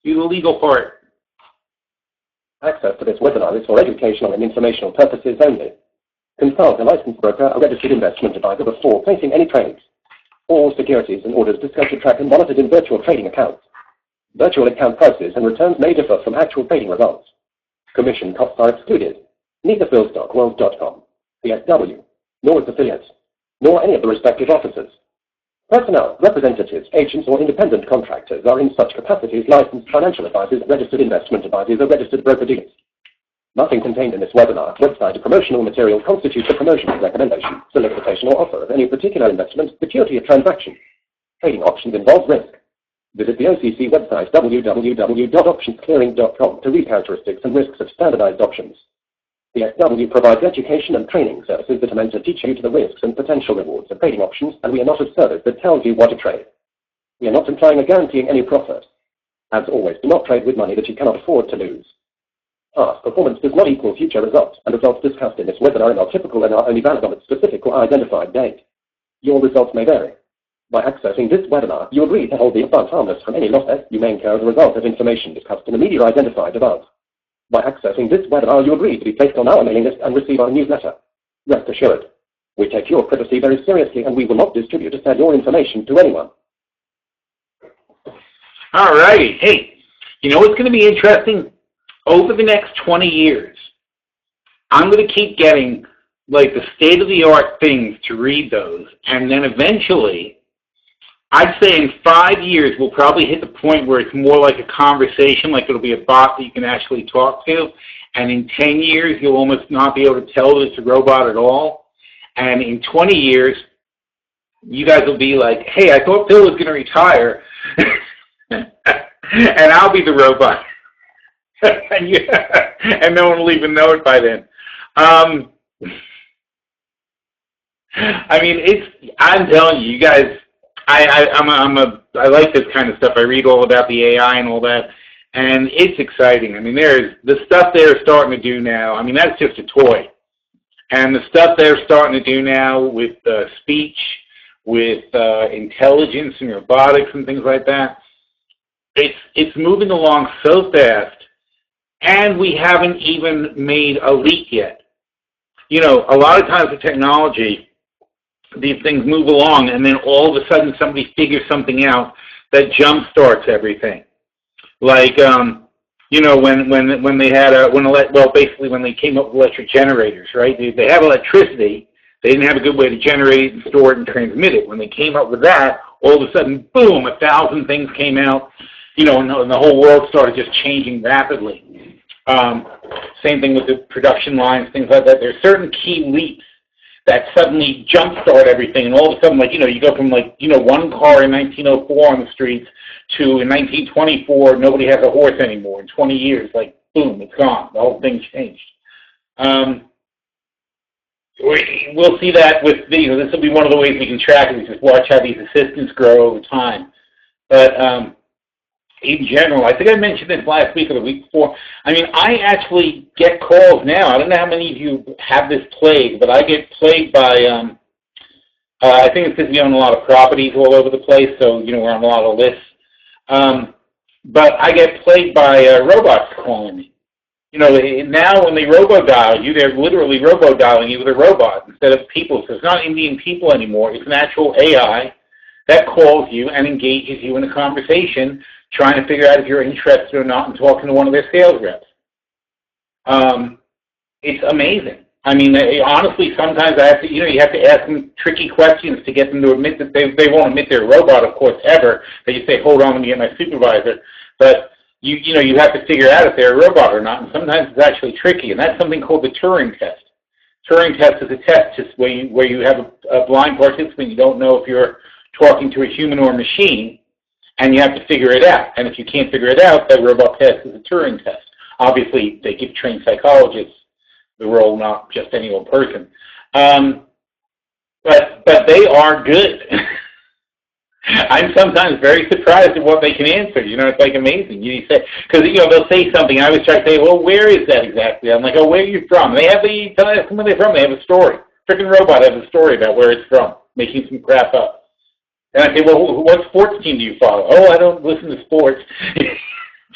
Do the legal part. Access to this webinar is for educational and informational purposes only. Consult a licensed broker or registered investment advisor before placing any trades. All securities and orders discussed are tracked and monitored in virtual trading accounts. Virtual account prices and returns may differ from actual trading results. Commission costs are excluded. Neither PhilStockWorld.com, PSW, nor its affiliates, nor any of the respective officers. Personnel, representatives, agents, or independent contractors are in such capacities licensed financial advisors, registered investment advisors, or registered broker-dealers. Nothing contained in this webinar, website, or promotional material constitutes a promotional recommendation, solicitation, or offer of any particular investment, security, or transaction. Trading options involve risk. Visit the OCC website www.optionsclearing.com to read characteristics and risks of standardized options. The SW provides education and training services that are meant to teach you to the risks and potential rewards of trading options, and we are not a service that tells you what to trade. We are not implying or guaranteeing any profit. As always, do not trade with money that you cannot afford to lose. Past performance does not equal future results, and results discussed in this webinar are typical and are only valid on a specific or identified date. Your results may vary. By accessing this webinar, you agree to hold the above harmless from any loss you may incur as a result of information discussed in the media identified above. By accessing this webinar, you agree to be placed on our mailing list and receive our newsletter. Rest assured, we take your privacy very seriously, and we will not distribute or sell your information to anyone. All right. Hey, you know what's going to be interesting? Over the next 20 years, I'm going to keep getting like the state-of-the-art things to read those, and then eventually, I'd say in 5 years, we'll probably hit the point where it's more like a conversation, like it'll be a bot that you can actually talk to, and in 10 years, you'll almost not be able to tell that it's a robot at all, and in 20 years, you guys will be like, hey, I thought Phil was going to retire, and I'll be the robot. And no one will even know it by then. I mean, I'm telling you, you guys, I like this kind of stuff. I read all about the AI and all that, and it's exciting. I mean, there's the stuff they're starting to do now. I mean, that's just a toy. And the stuff they're starting to do now with speech, with intelligence and robotics and things like that, it's moving along so fast, and we haven't even made a leap yet. You know, a lot of times with technology, these things move along, and then all of a sudden somebody figures something out that jump starts everything. Like, you know, when they had basically when they came up with electric generators, right? They have electricity. They didn't have a good way to generate it and store it and transmit it. When they came up with that, all of a sudden, boom, 1,000 things came out, you know, and the whole world started just changing rapidly. Same thing with the production lines, things like that. There's certain key leaps that suddenly jumpstart everything, and all of a sudden, like, you know, you go from, like, you know, one car in 1904 on the streets to in 1924, nobody has a horse anymore. In 20 years, like, boom, it's gone. The whole thing's changed. We'll see that with, you know, this will be one of the ways we can track it. We just watch how these assistants grow over time. But in general, I think I mentioned this last week or the week before. I mean, I actually get calls now. I don't know how many of you have this plague, but I get plagued by, I think it's because we own a lot of properties all over the place, so, you know, we're on a lot of lists. But I get plagued by robots calling me. You know, now when they robo-dial you, they're literally robo-dialing you with a robot instead of people. So it's not Indian people anymore. It's an actual AI that calls you and engages you in a conversation, trying to figure out if you're interested or not in talking to one of their sales reps. It's amazing. I mean, honestly, sometimes I have to, you know, you have to ask them tricky questions to get them to admit that they won't admit they're a robot, of course, ever. They just say, hold on, let me get my supervisor. But you know, you have to figure out if they're a robot or not, and sometimes it's actually tricky, and that's something called the Turing test. Turing test is a test just where you have a blind participant. You don't know if you're talking to a human or a machine, and you have to figure it out. And if you can't figure it out, that robot test is a Turing test. Obviously, they give trained psychologists the role, not just any old person. But they are good. I'm sometimes very surprised at what they can answer. You know, it's like amazing. You say, because, you know, they'll say something. I always try to say, well, where is that exactly? I'm like, oh, where are you from? They have the, tell us where they're from. They have a story. Freaking robot has a story about where it's from, making some crap up. And I say, well, what sports team do you follow? Oh, I don't listen to sports.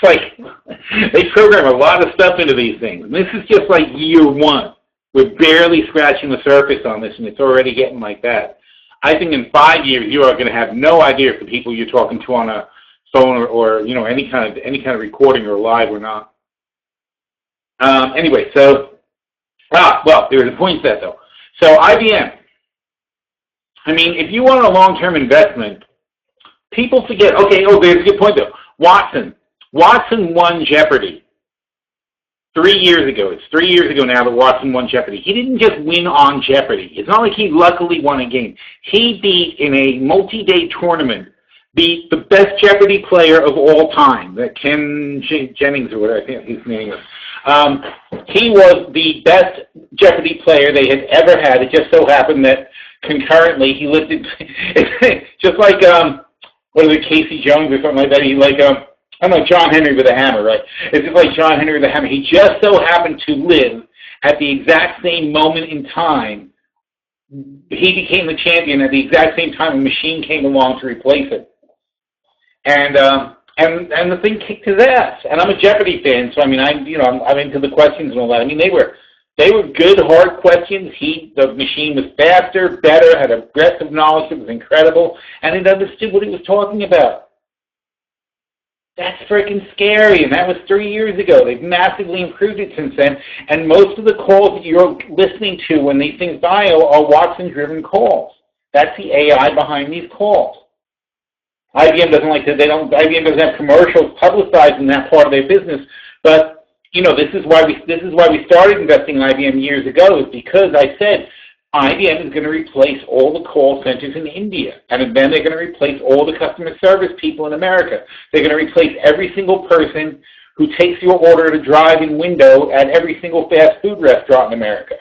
It's like they program a lot of stuff into these things. And this is just like year one. We're barely scratching the surface on this, and it's already getting like that. I think in 5 years you are going to have no idea if the people you're talking to on a phone or you know any kind of recording or live or not. Anyway, so well, there was a point to that though. So IBM. I mean, if you want a long-term investment, people forget. Okay, there's a good point though. Watson won Jeopardy 3 years ago. It's 3 years ago now that Watson won Jeopardy. He didn't just win on Jeopardy. It's not like he luckily won a game. He beat, in a multi-day tournament, the best Jeopardy player of all time, that Ken Jennings or whatever I think his name is. He was the best Jeopardy player they had ever had. It just so happened that concurrently he listed, just like, what is it, Casey Jones or something like that. He I don't know, John Henry with a hammer, right? It's just like John Henry with a hammer. He just so happened to live at the exact same moment in time. He became the champion at the exact same time a machine came along to replace it. And the thing kicked his ass. And I'm a Jeopardy fan, so I mean, I'm into the questions and all that. I mean, they were good, hard questions. The machine was faster, better, had a breadth of knowledge that was incredible, and it understood what he was talking about. That's freaking scary, and that was 3 years ago. They've massively improved it since then, and most of the calls that you're listening to when these things dial are Watson-driven calls. That's the AI behind these calls. IBM doesn't like that. IBM doesn't have commercials publicizing that part of their business, but you know this is why we started investing in IBM years ago, is because I said IBM is going to replace all the call centers in India, and then they're going to replace all the customer service people in America. They're going to replace every single person who takes your order at a drive-in window at every single fast food restaurant in America.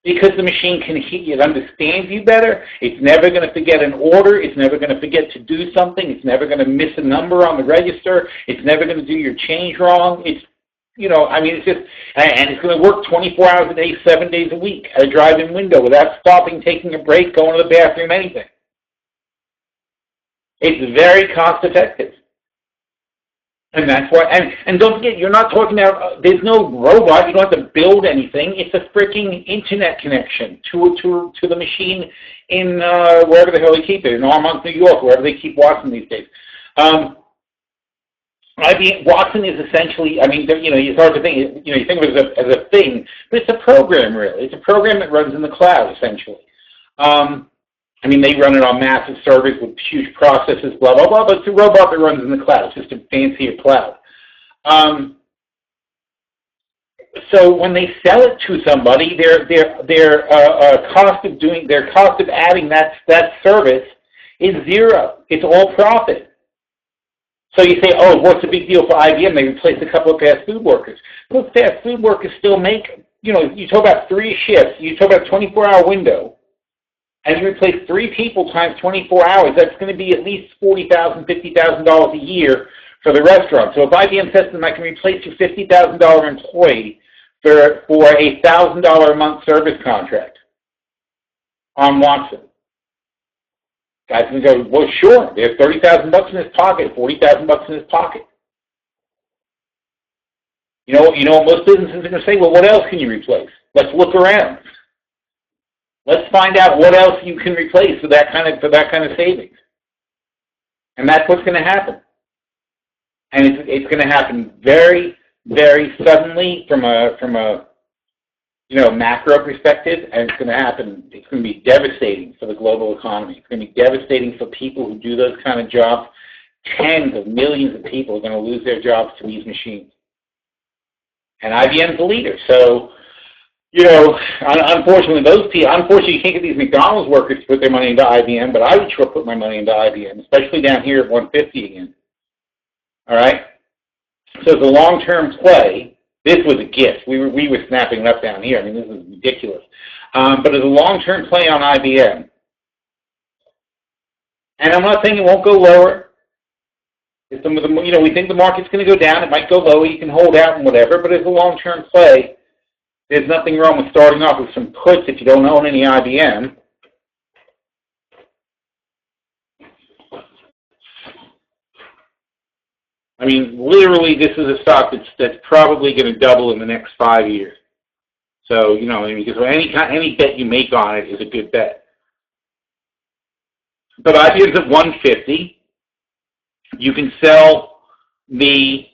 Because the machine can it understands you better. It's never going to forget an order. It's never going to forget to do something. It's never going to miss a number on the register. It's never going to do your change wrong. It's it's just, and it's going to work 24 hours a day, 7 days a week at a drive-in window without stopping, taking a break, going to the bathroom, anything. It's very cost-effective. And that's why, and don't forget, you're not talking about, there's no robot, you don't have to build anything. It's a freaking internet connection to the machine in wherever the hell they keep it, in Armonk, New York, wherever they keep Watson these days. Watson is essentially, it's hard to think, you think of it as a thing, but it's a program, really. It's a program that runs in the cloud, essentially. They run it on massive servers with huge processes, blah, blah, blah, but it's a robot that runs in the cloud. It's just a fancier cloud. So when they sell it to somebody, their cost of adding that service is zero. It's all profit. So you say, oh, what's the big deal for IBM? They replaced a couple of fast food workers. Those fast food workers still make, you talk about 3 shifts, you talk about a 24-hour window, and you replace 3 people times 24 hours, that's going to be at least $40,000, $50,000 a year for the restaurant. So if IBM says to them, I can replace your $50,000 employee for a $1,000 a month service contract on Watson, guy's going to go, well, sure, there's $30,000 in his pocket, $40,000 in his pocket. You know what most businesses are going to say? Well, what else can you replace? Let's look around. Let's find out what else you can replace for that kind of savings. And that's what's going to happen. And it's going to happen very, very suddenly from a macro perspective, and it's going to happen. It's going to be devastating for the global economy. It's going to be devastating for people who do those kind of jobs. Tens of millions of people are going to lose their jobs to these machines. And IBM's the leader. So, unfortunately, you can't get these McDonald's workers to put their money into IBM, but I would sure put my money into IBM, especially down here at 150 again. All right? So as a long-term play, this was a gift. We were snapping it up down here. This is ridiculous. But as a long-term play on IBM, and I'm not saying it won't go lower. We think the market's going to go down. It might go lower. You can hold out and whatever. But as a long-term play, there's nothing wrong with starting off with some puts if you don't own any IBM. I mean, literally, this is a stock that's probably going to double in the next 5 years. So, you know, because any bet you make on it is a good bet. But IBM's at 150. You can sell the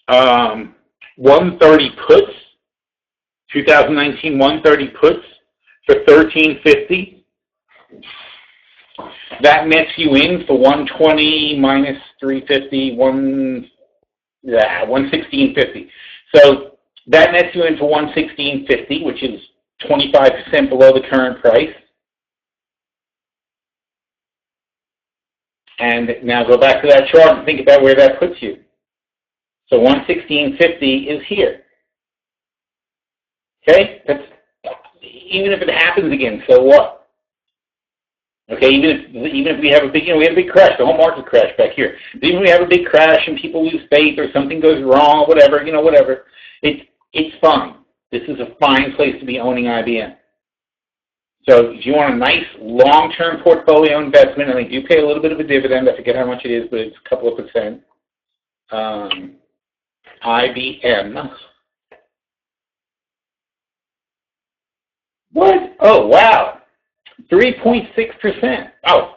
130 puts, 2019 130 puts for $13.50. That nets you in for 120 minus 350, 116.50. So that nets you in for 116.50, which is 25% below the current price. And now go back to that chart and think about where that puts you. So 116.50 is here. Okay? That's, even if it happens again, so what? Okay, even if we have a big, we have a big crash, the whole market crash back here. Even if we have a big crash and people lose faith or something goes wrong, whatever, whatever, it's fine. This is a fine place to be owning IBM. So if you want a nice long-term portfolio investment, and they do pay a little bit of a dividend, I forget how much it is, but it's a couple of percent. IBM. What? Oh, wow. 3.6%. Oh.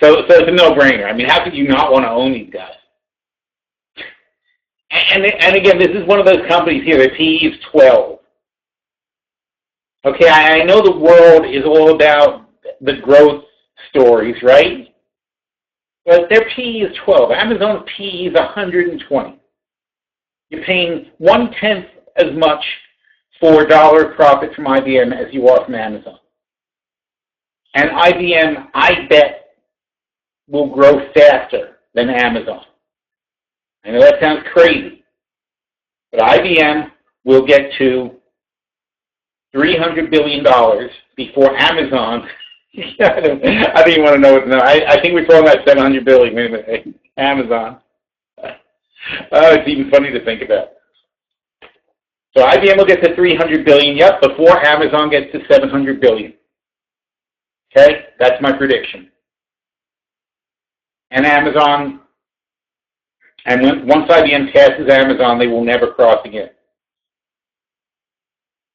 So it's a no-brainer. I mean, how could you not want to own these guys? And again, this is one of those companies here, their PE is 12. Okay, I know the world is all about the growth stories, right? But their PE is 12. Amazon's PE is 120. You're paying 1/10 as much for dollar profit from IBM as you are from Amazon. And IBM, I bet, will grow faster than Amazon. I know that sounds crazy, but IBM will get to $300 billion before Amazon. I don't even want to know what. No, I think we're talking about $700 billion. Wait a minute, Amazon. It's even funny to think about. So IBM will get to $300 billion, yep, before Amazon gets to $700 billion. Okay, that's my prediction. And Amazon, and once IBM passes Amazon, they will never cross again.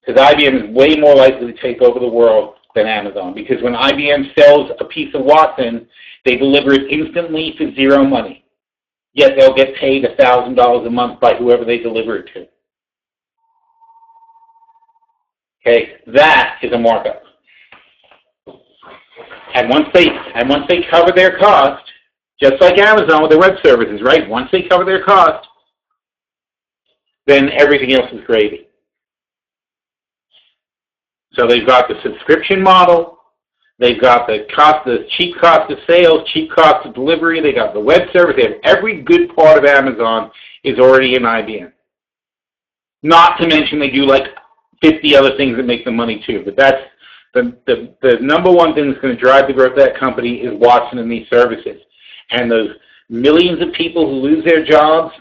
Because IBM is way more likely to take over the world than Amazon. Because when IBM sells a piece of Watson, they deliver it instantly for zero money. Yet they'll get paid $1,000 a month by whoever they deliver it to. Okay, that is a markup. And once they cover their cost, just like Amazon with their web services, right? Once they cover their cost, then everything else is gravy. So they've got the subscription model, they've got the cheap cost of sales, cheap cost of delivery, they got the web service, they have every good part of Amazon is already in IBM. Not to mention they do like 50 other things that make them money too, but that's the number one thing that's going to drive the growth of that company is Watson and these services. And those millions of people who lose their jobs,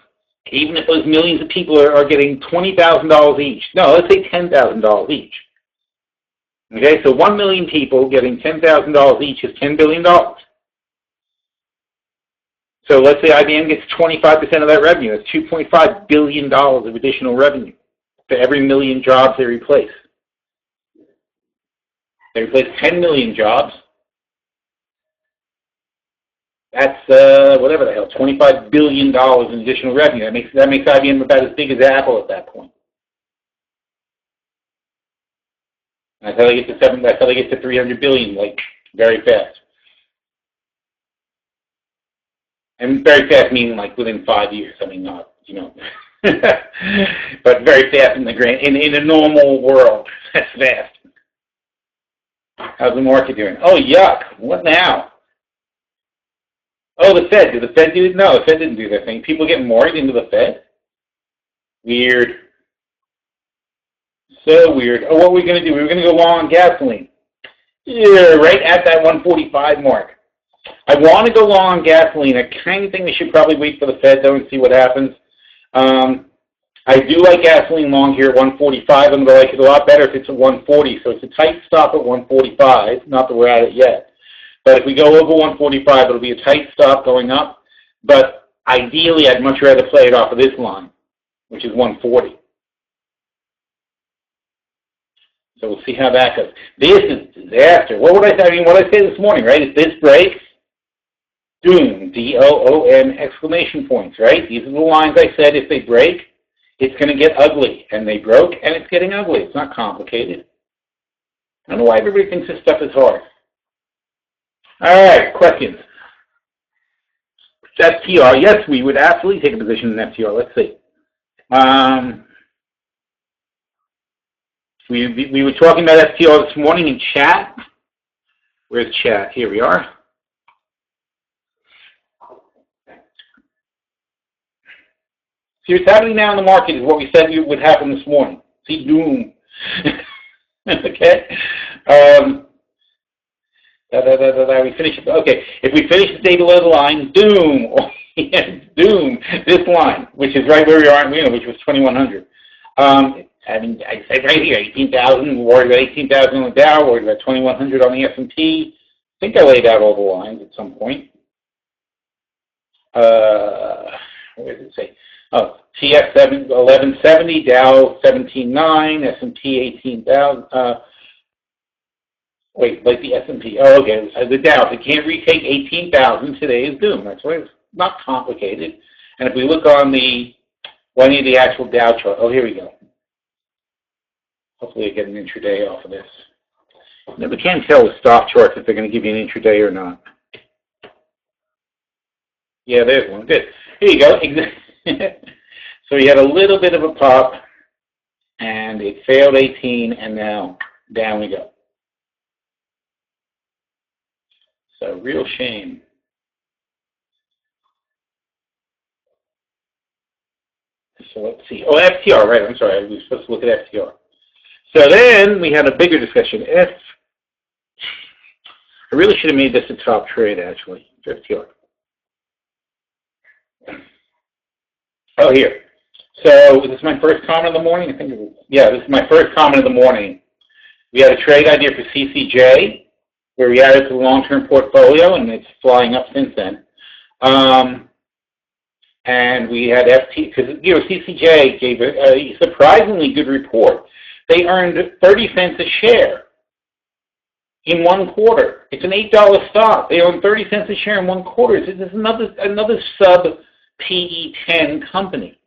even if those millions of people are getting $20,000 each, no, let's say $10,000 each. Okay, so 1 million people getting $10,000 each is $10 billion. So let's say IBM gets 25% of that revenue. That's $2.5 billion of additional revenue for every million jobs they replace. They replace 10 million jobs. That's, whatever the hell, $25 billion in additional revenue. That makes IBM about as big as Apple at that point. That's how they get to That's how they get to 300 billion, like very fast. And very fast meaning like within 5 years. I mean, not but very fast in a normal world. That's fast. How's the market doing? Oh, yuck! What now? Oh, the Fed. Did the Fed do it? No, the Fed didn't do their thing. People getting mortgaged into the Fed. Weird. So weird. Oh, what are we going to do? We were going to go long on gasoline. Yeah, right at that 145 mark. I want to go long on gasoline. I kind of think we should probably wait for the Fed, though, and see what happens. I do like gasoline long here at 145. I'm going to like it a lot better if it's at 140. So it's a tight stop at 145. Not that we're at it yet. But if we go over 145, it'll be a tight stop going up. But ideally, I'd much rather play it off of this line, which is 140. So we'll see how that goes. This is disaster. What would I say? I mean, what did I say this morning, right? If this breaks, doom, D-O-O-M, exclamation points, right? These are the lines I said if they break, it's going to get ugly. And they broke, and it's getting ugly. It's not complicated. I don't know why everybody thinks this stuff is hard. All right, questions. FTR, yes, we would absolutely take a position in FTR. Let's see. We were talking about FTR this morning in chat. Where's chat? Here we are. See, what's happening now in the market is what we said would happen this morning. See, doom. Okay. We finish it. Okay. If we finish the day below the line, doom. Doom. This line, which is right where we are, which was 2100. I mean, I said right here, 18,000. We're worried about 18,000 on the Dow. Worried about 2100 on the S&P. I think I laid out all the lines at some point. Where did it say? Oh, TF 1170, Dow 17.9, S&P 18,000. Wait, like the S&P. Oh, okay. The Dow. If it can't retake 18,000, today is doom. That's why it's not complicated. And if we look on the actual Dow chart. Oh, here we go. Hopefully I get an intraday off of this. You never can tell with stock charts if they're going to give you an intraday or not. Yeah, there's one. Good. Here you go. So we had a little bit of a pop, and it failed 18, and now down we go. So real shame. So let's see. Oh, FTR, right. I'm sorry. We were supposed to look at FTR. So then we had a bigger discussion. I really should have made this a top trade, actually. FTR. Oh, here. So this is my first comment of the morning. I think it was, yeah, this is my first comment of the morning. We had a trade idea for CCJ, where we added to the long-term portfolio, and it's flying up since then. And we had FT, because CCJ gave a surprisingly good report. They earned 30 cents a share in 1 quarter. It's an $8 stock. They earned 30 cents a share in 1 quarter. This is another sub PE 10 company.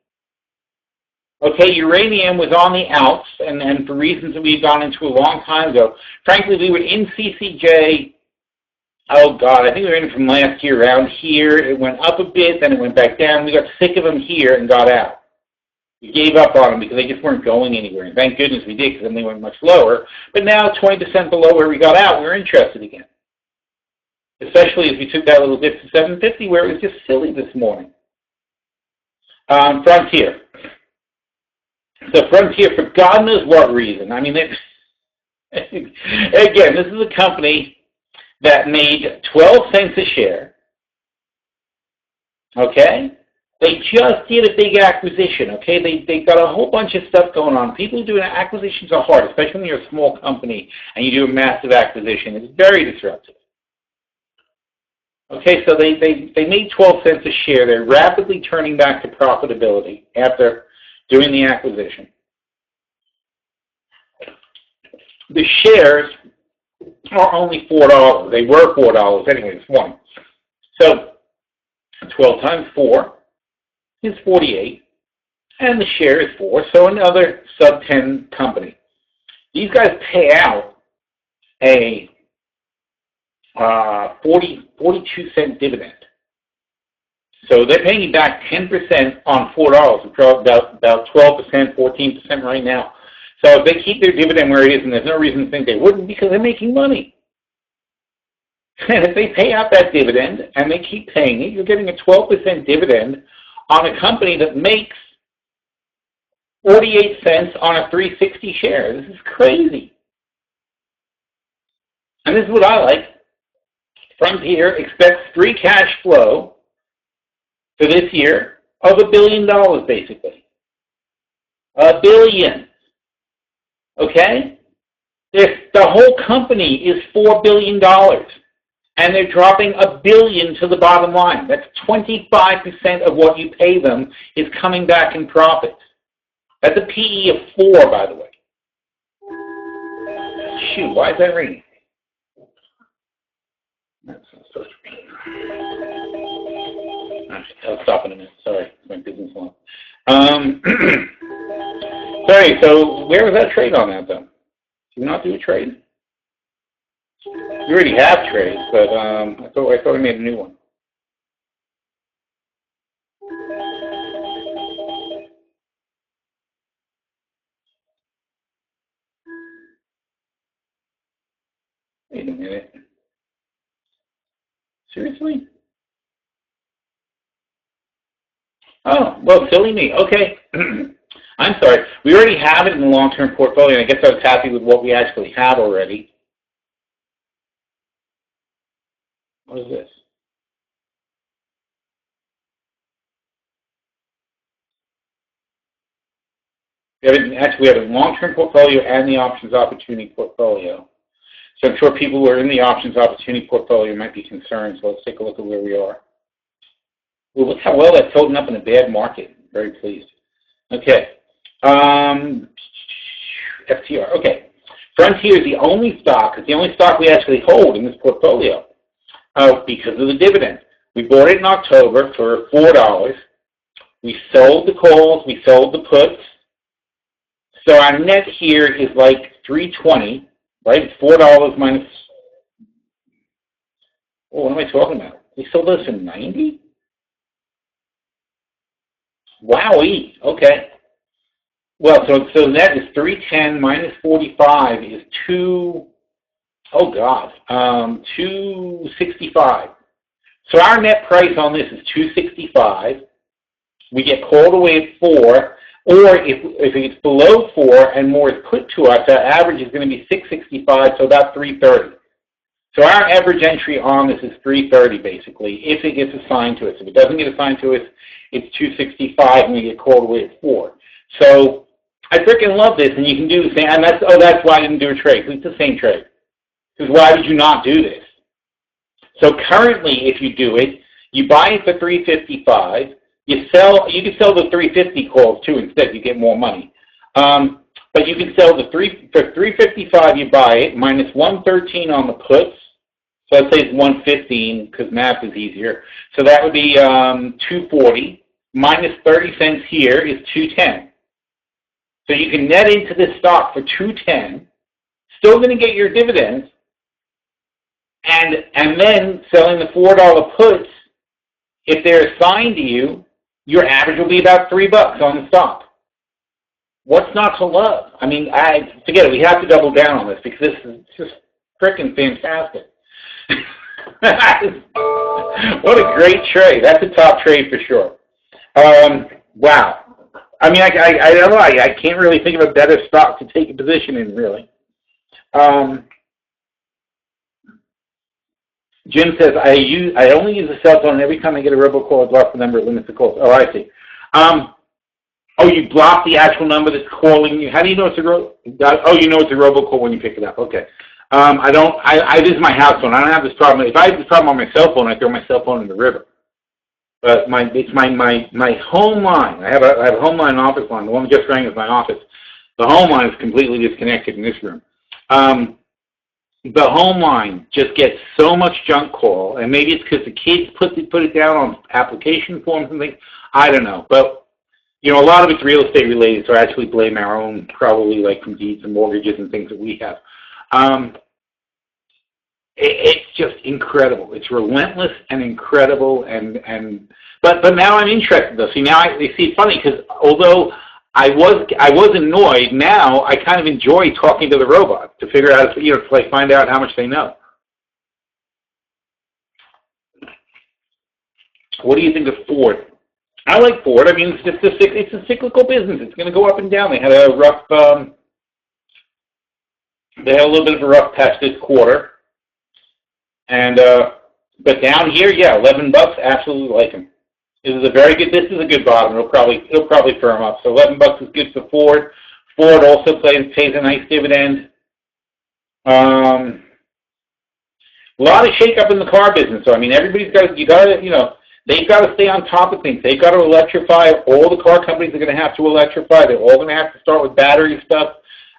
Okay, uranium was on the outs, and for reasons that we've gone into a long time ago. Frankly, we were in CCJ, oh God, I think we were in it from last year around here. It went up a bit, then it went back down. We got sick of them here and got out. We gave up on them because they just weren't going anywhere. And thank goodness we did, because then they went much lower. But now 20% below where we got out, we're interested again. Especially as we took that little dip to 750 where it was just silly this morning. Frontier. So Frontier, for God knows what reason. I mean, again, this is a company that made 12 cents a share. Okay? They just did a big acquisition, okay? They got a whole bunch of stuff going on. People doing acquisitions are hard, especially when you're a small company and you do a massive acquisition. It's very disruptive. Okay, so they made 12 cents a share. They're rapidly turning back to profitability after doing the acquisition. The shares are only $4. They were $4 anyway this morning. So 12 times 4 is 48, and the share is 4, so another sub-10 company. These guys pay out a 42-cent dividend. So they're paying you back 10% on $4, which are about 12%, 14% right now. So if they keep their dividend where it is, and there's no reason to think they wouldn't, because they're making money. And if they pay out that dividend, and they keep paying it, you're getting a 12% dividend on a company that makes 48 cents on a 360 share. This is crazy. And this is what I like. Frontier expects free cash flow for this year of $1 billion, basically. $1 billion. Okay? The whole company is $4 billion. and they're dropping $1 billion to the bottom line. That's 25% of what you pay them is coming back in profits. That's a PE of 4, by the way. Shoot, why is that ringing? That's not supposed to be. I'll stop in a minute. Sorry, it's my business line. Sorry, so where was that trade on that, though? Did we not do a trade? We already have trades, but I thought we made a new one. Wait a minute. Seriously? Oh, well, silly me. Okay. I'm sorry. We already have it in the long-term portfolio, and I guess I was happy with what we actually had already. What is this? We have a long-term portfolio and the options opportunity portfolio. So I'm sure people who are in the options opportunity portfolio might be concerned, so let's take a look at where we are. Well, look how well that's holding up in a bad market. Very pleased. Okay. FTR. Okay. Frontier is the only stock. It's the only stock we actually hold in this portfolio because of the dividend. We bought it in October for $4. We sold the calls. We sold the puts. So our net here is like $3.20, right? It's $4 minus. Oh, what am I talking about? We sold those for $90. Wowie. Okay. Well, so net is 310 minus 45 is 265. So our net price on this is 265. We get called away at 4, or if it's below 4 and more is put to us, our average is going to be 665, so about 330. So our average entry on this is 330 basically, if it gets assigned to us. If it doesn't get assigned to us, it's 265 and we get called away at 4. So I freaking love this, and you can do the same. And that's why I didn't do a trade. It's the same trade. Because why would you not do this? So currently, if you do it, you buy it for $355. You can sell the 350 calls too instead. You get more money. But you can sell for $355. You buy it minus 113 on the puts. So let's say it's 115 because math is easier. So that would be 240 minus 30 cents here is 210. So you can net into this stock for 210, still going to get your dividends, and then selling the $4 puts, if they're assigned to you, your average will be about $3 on the stock. What's not to love? I mean, forget it. We have to double down on this because this is just freaking fantastic. What a great trade. That's a top trade for sure. Wow. I mean, I don't know. I can't really think of a better stock to take a position in, really. Jim says, I only use a cell phone, and every time I get a robocall, I block the number, it limits the calls. Oh, I see. You block the actual number that's calling you. How do you know it's a you know it's a robocall when you pick it up. Okay. This is my house phone. I don't have this problem. If I have this problem on my cell phone, I throw my cell phone in the river. But it's my home line. I have a home line and office line. The one that just rang is my office. The home line is completely disconnected in this room. The home line just gets so much junk call, and maybe it's because the kids put it down on application forms and things. I don't know, but a lot of it's real estate related. So I actually blame our own, probably like from deeds and mortgages and things that we have. It's just incredible. It's relentless and incredible, but now I'm interested though. See, now it's funny because although I was annoyed, now I kind of enjoy talking to the robot to figure out to find out how much they know. What do you think of Ford? I like Ford. I mean, it's a cyclical business. It's going to go up and down. They had a rough. They had a little bit of a rough patch this quarter. And but down here, yeah, $11, absolutely like them. This is a good bottom. It'll probably firm up. So $11 is good for Ford. Ford also pays a nice dividend. A lot of shakeup in the car business. So, I mean, everybody's got to, they've got to stay on top of things. They've got to electrify. All the car companies are going to have to electrify. They're all going to have to start with battery stuff.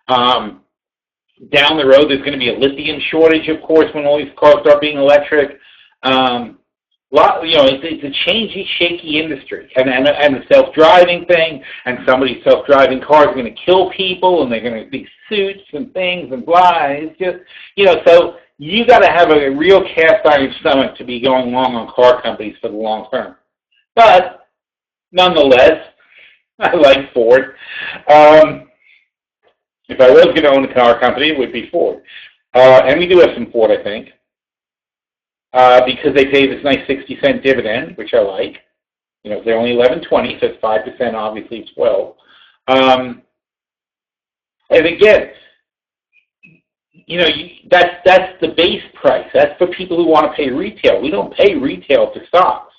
Down the road, there's going to be a lithium shortage, of course, when all these cars start being electric. It's a changey, shaky industry, and the self-driving thing, and somebody's self-driving cars are going to kill people, and they're going to be suits and things and blah. It's just, so you got to have a real cast iron stomach to be going long on car companies for the long term. But nonetheless, I like Ford. If I was going to own a car company, it would be Ford, and we do have some Ford, I think. Because they pay this nice 60-cent dividend, which I like. They're only $11.20, so it's 5%, obviously it's 12. And again, that's the base price. That's for people who want to pay retail. We don't pay retail for stocks.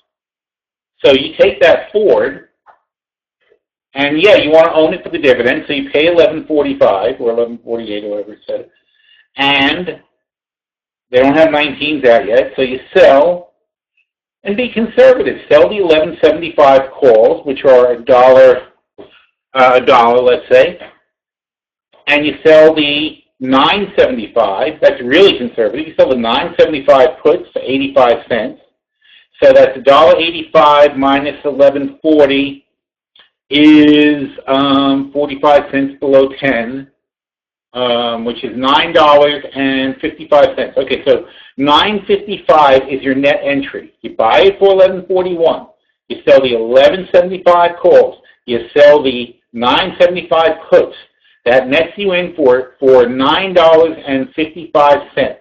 So you take that Ford, and yeah, you want to own it for the dividend, so you pay $11.45 or $11.48 or whatever it said, and they don't have 19s out yet, so you sell and be conservative. Sell the $11.75 calls, which are a dollar, let's say, and you sell the $9.75. That's really conservative. You sell the $9.75 puts for 85 cents. So that's $1.85 minus $11.40 is 45 cents below 10. Which is $9.55. Okay, so $9.55 is your net entry. You buy it for $11.41. You sell the $11.75 calls. You sell the $9.75 puts. That nets you in for $9.55.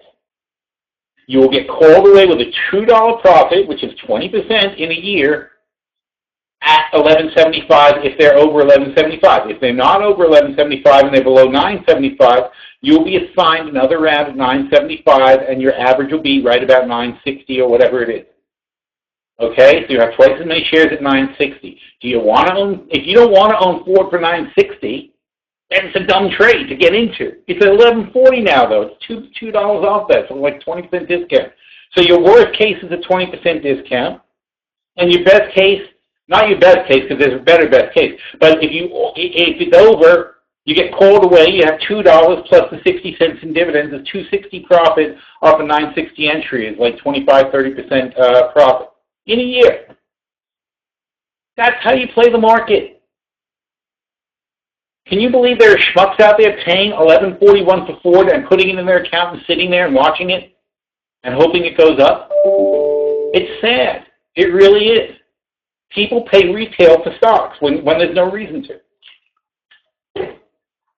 You will get called away with a $2 profit, which is 20% in a year, at $11.75 if they're over $11.75. If they're not over $11.75 and they're below $9.75, you'll be assigned another round of $9.75, and your average will be right about $9.60 or whatever it is. Okay, so you have twice as many shares at $9.60. Do you want to own? If you don't want to own Ford for $9.60, then it's a dumb trade to get into. It's at $11.40 now, though. It's $2 off that, so like 20% discount. So your worst case is a 20% discount, and your best case. Not your best case, because there's a better best case. But if it's over, you get called away. You have $2 plus the 60 cents in dividends. A $2.60 profit off a $9.60 entry is like 25-30% profit in a year. That's how you play the market. Can you believe there are schmucks out there paying $11.41 for Ford and putting it in their account and sitting there and watching it and hoping it goes up? It's sad. It really is. People pay retail for stocks when there's no reason to.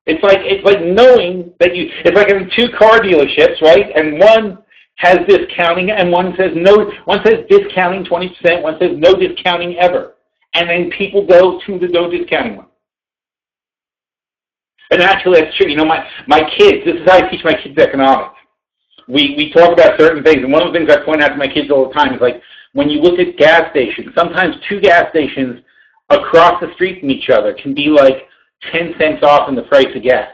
It's like knowing that it's like having two car dealerships, right? And one has discounting and one says discounting 20%, one says no discounting ever. And then people go to the no discounting one. And actually that's true. My kids, this is how I teach my kids economics. We talk about certain things, and one of the things I point out to my kids all the time is like, when you look at gas stations, sometimes two gas stations across the street from each other can be like 10 cents off in the price of gas.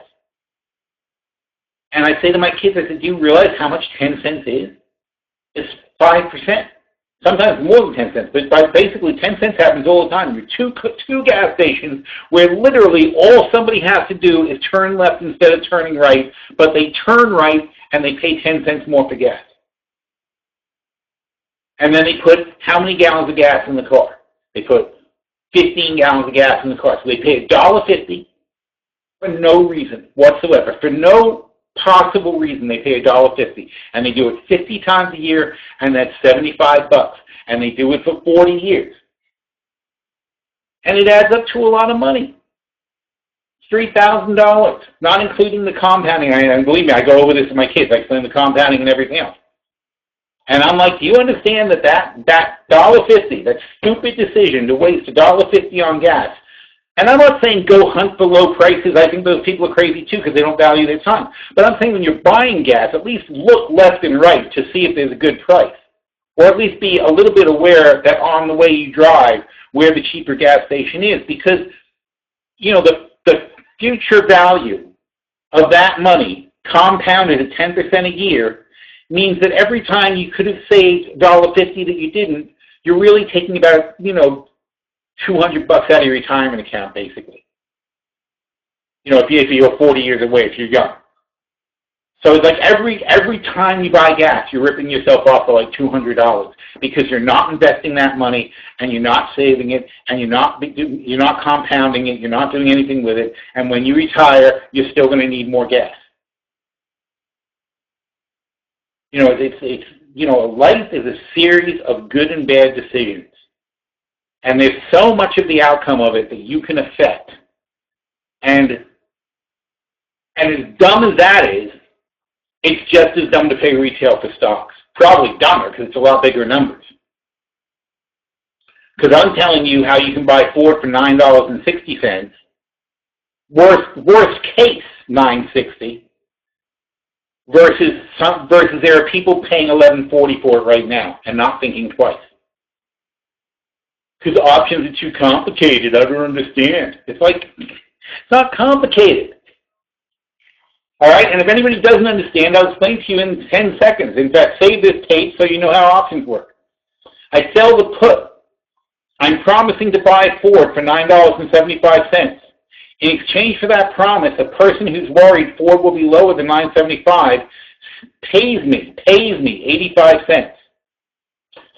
And I say to my kids, I said, do you realize how much 10 cents is? It's 5%. Sometimes more than 10 cents, but basically 10 cents happens all the time. You're two gas stations where literally all somebody has to do is turn left instead of turning right, but they turn right and they pay 10 cents more for gas. And then they put how many gallons of gas in the car? They put 15 gallons of gas in the car. So they pay $1.50 for no reason whatsoever. For no possible reason, they pay $1.50. And they do it 50 times a year, and that's $75. And they do it for 40 years. And it adds up to a lot of money. $3,000, not including the compounding. And believe me, I go over this with my kids. I explain the compounding and everything else. And I'm like, do you understand that $1.50, that stupid decision to waste $1.50 on gas? And I'm not saying go hunt for low prices. I think those people are crazy too because they don't value their time. But I'm saying when you're buying gas, at least look left and right to see if there's a good price. Or at least be a little bit aware that on the way you drive where the cheaper gas station is. Because, the future value of that money compounded at 10% a year means that every time you could have saved $1.50 that you didn't, you're really taking about, $200 out of your retirement account, basically. If you're 40 years away, if you're young. So it's like every time you buy gas, you're ripping yourself off for like $200 because you're not investing that money and you're not saving it and you're not compounding it. You're not doing anything with it. And when you retire, you're still going to need more gas. Life is a series of good and bad decisions, and there's so much of the outcome of it that you can affect. And as dumb as that is, it's just as dumb to pay retail for stocks. Probably dumber because it's a lot bigger numbers. Because I'm telling you how you can buy Ford for $9.60, worst case $9.60, versus there are people paying $11.40 for it right now and not thinking twice. Because options are too complicated. I don't understand. It's not complicated. All right, and if anybody doesn't understand, I'll explain to you in 10 seconds. In fact, save this tape so you know how options work. I sell the put. I'm promising to buy Ford for $9.75. In exchange for that promise, a person who's worried Ford will be lower than $9.75 pays me 85 cents.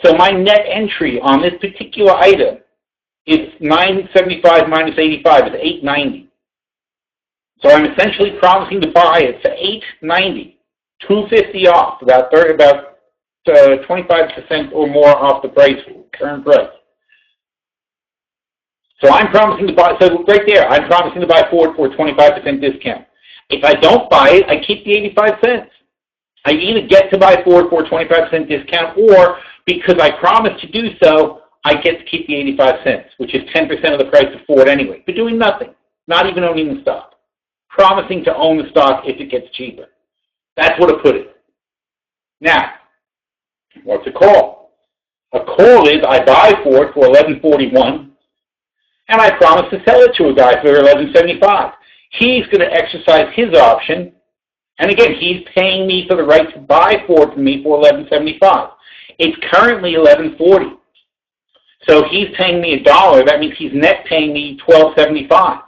So my net entry on this particular item is $9.75 minus 85 is $8.90. So I'm essentially promising to buy it for $8.90, $2.50 off, about 25% or more off the current price. So I'm promising to buy. So right there, I'm promising to buy Ford for a 25% discount. If I don't buy it, I keep the 85 cents. I either get to buy Ford for a 25% discount, or because I promised to do so, I get to keep the 85 cents, which is 10% of the price of Ford anyway, for doing nothing, not even owning the stock. Promising to own the stock if it gets cheaper. That's what a put is. Now, what's a call? A call is I buy Ford for $11.41, and I promise to sell it to a guy for $11.75. He's going to exercise his option, and again, he's paying me for the right to buy Ford from me for $11.75. It's currently $11.40. So he's paying me $1. That means he's net paying me $12.75.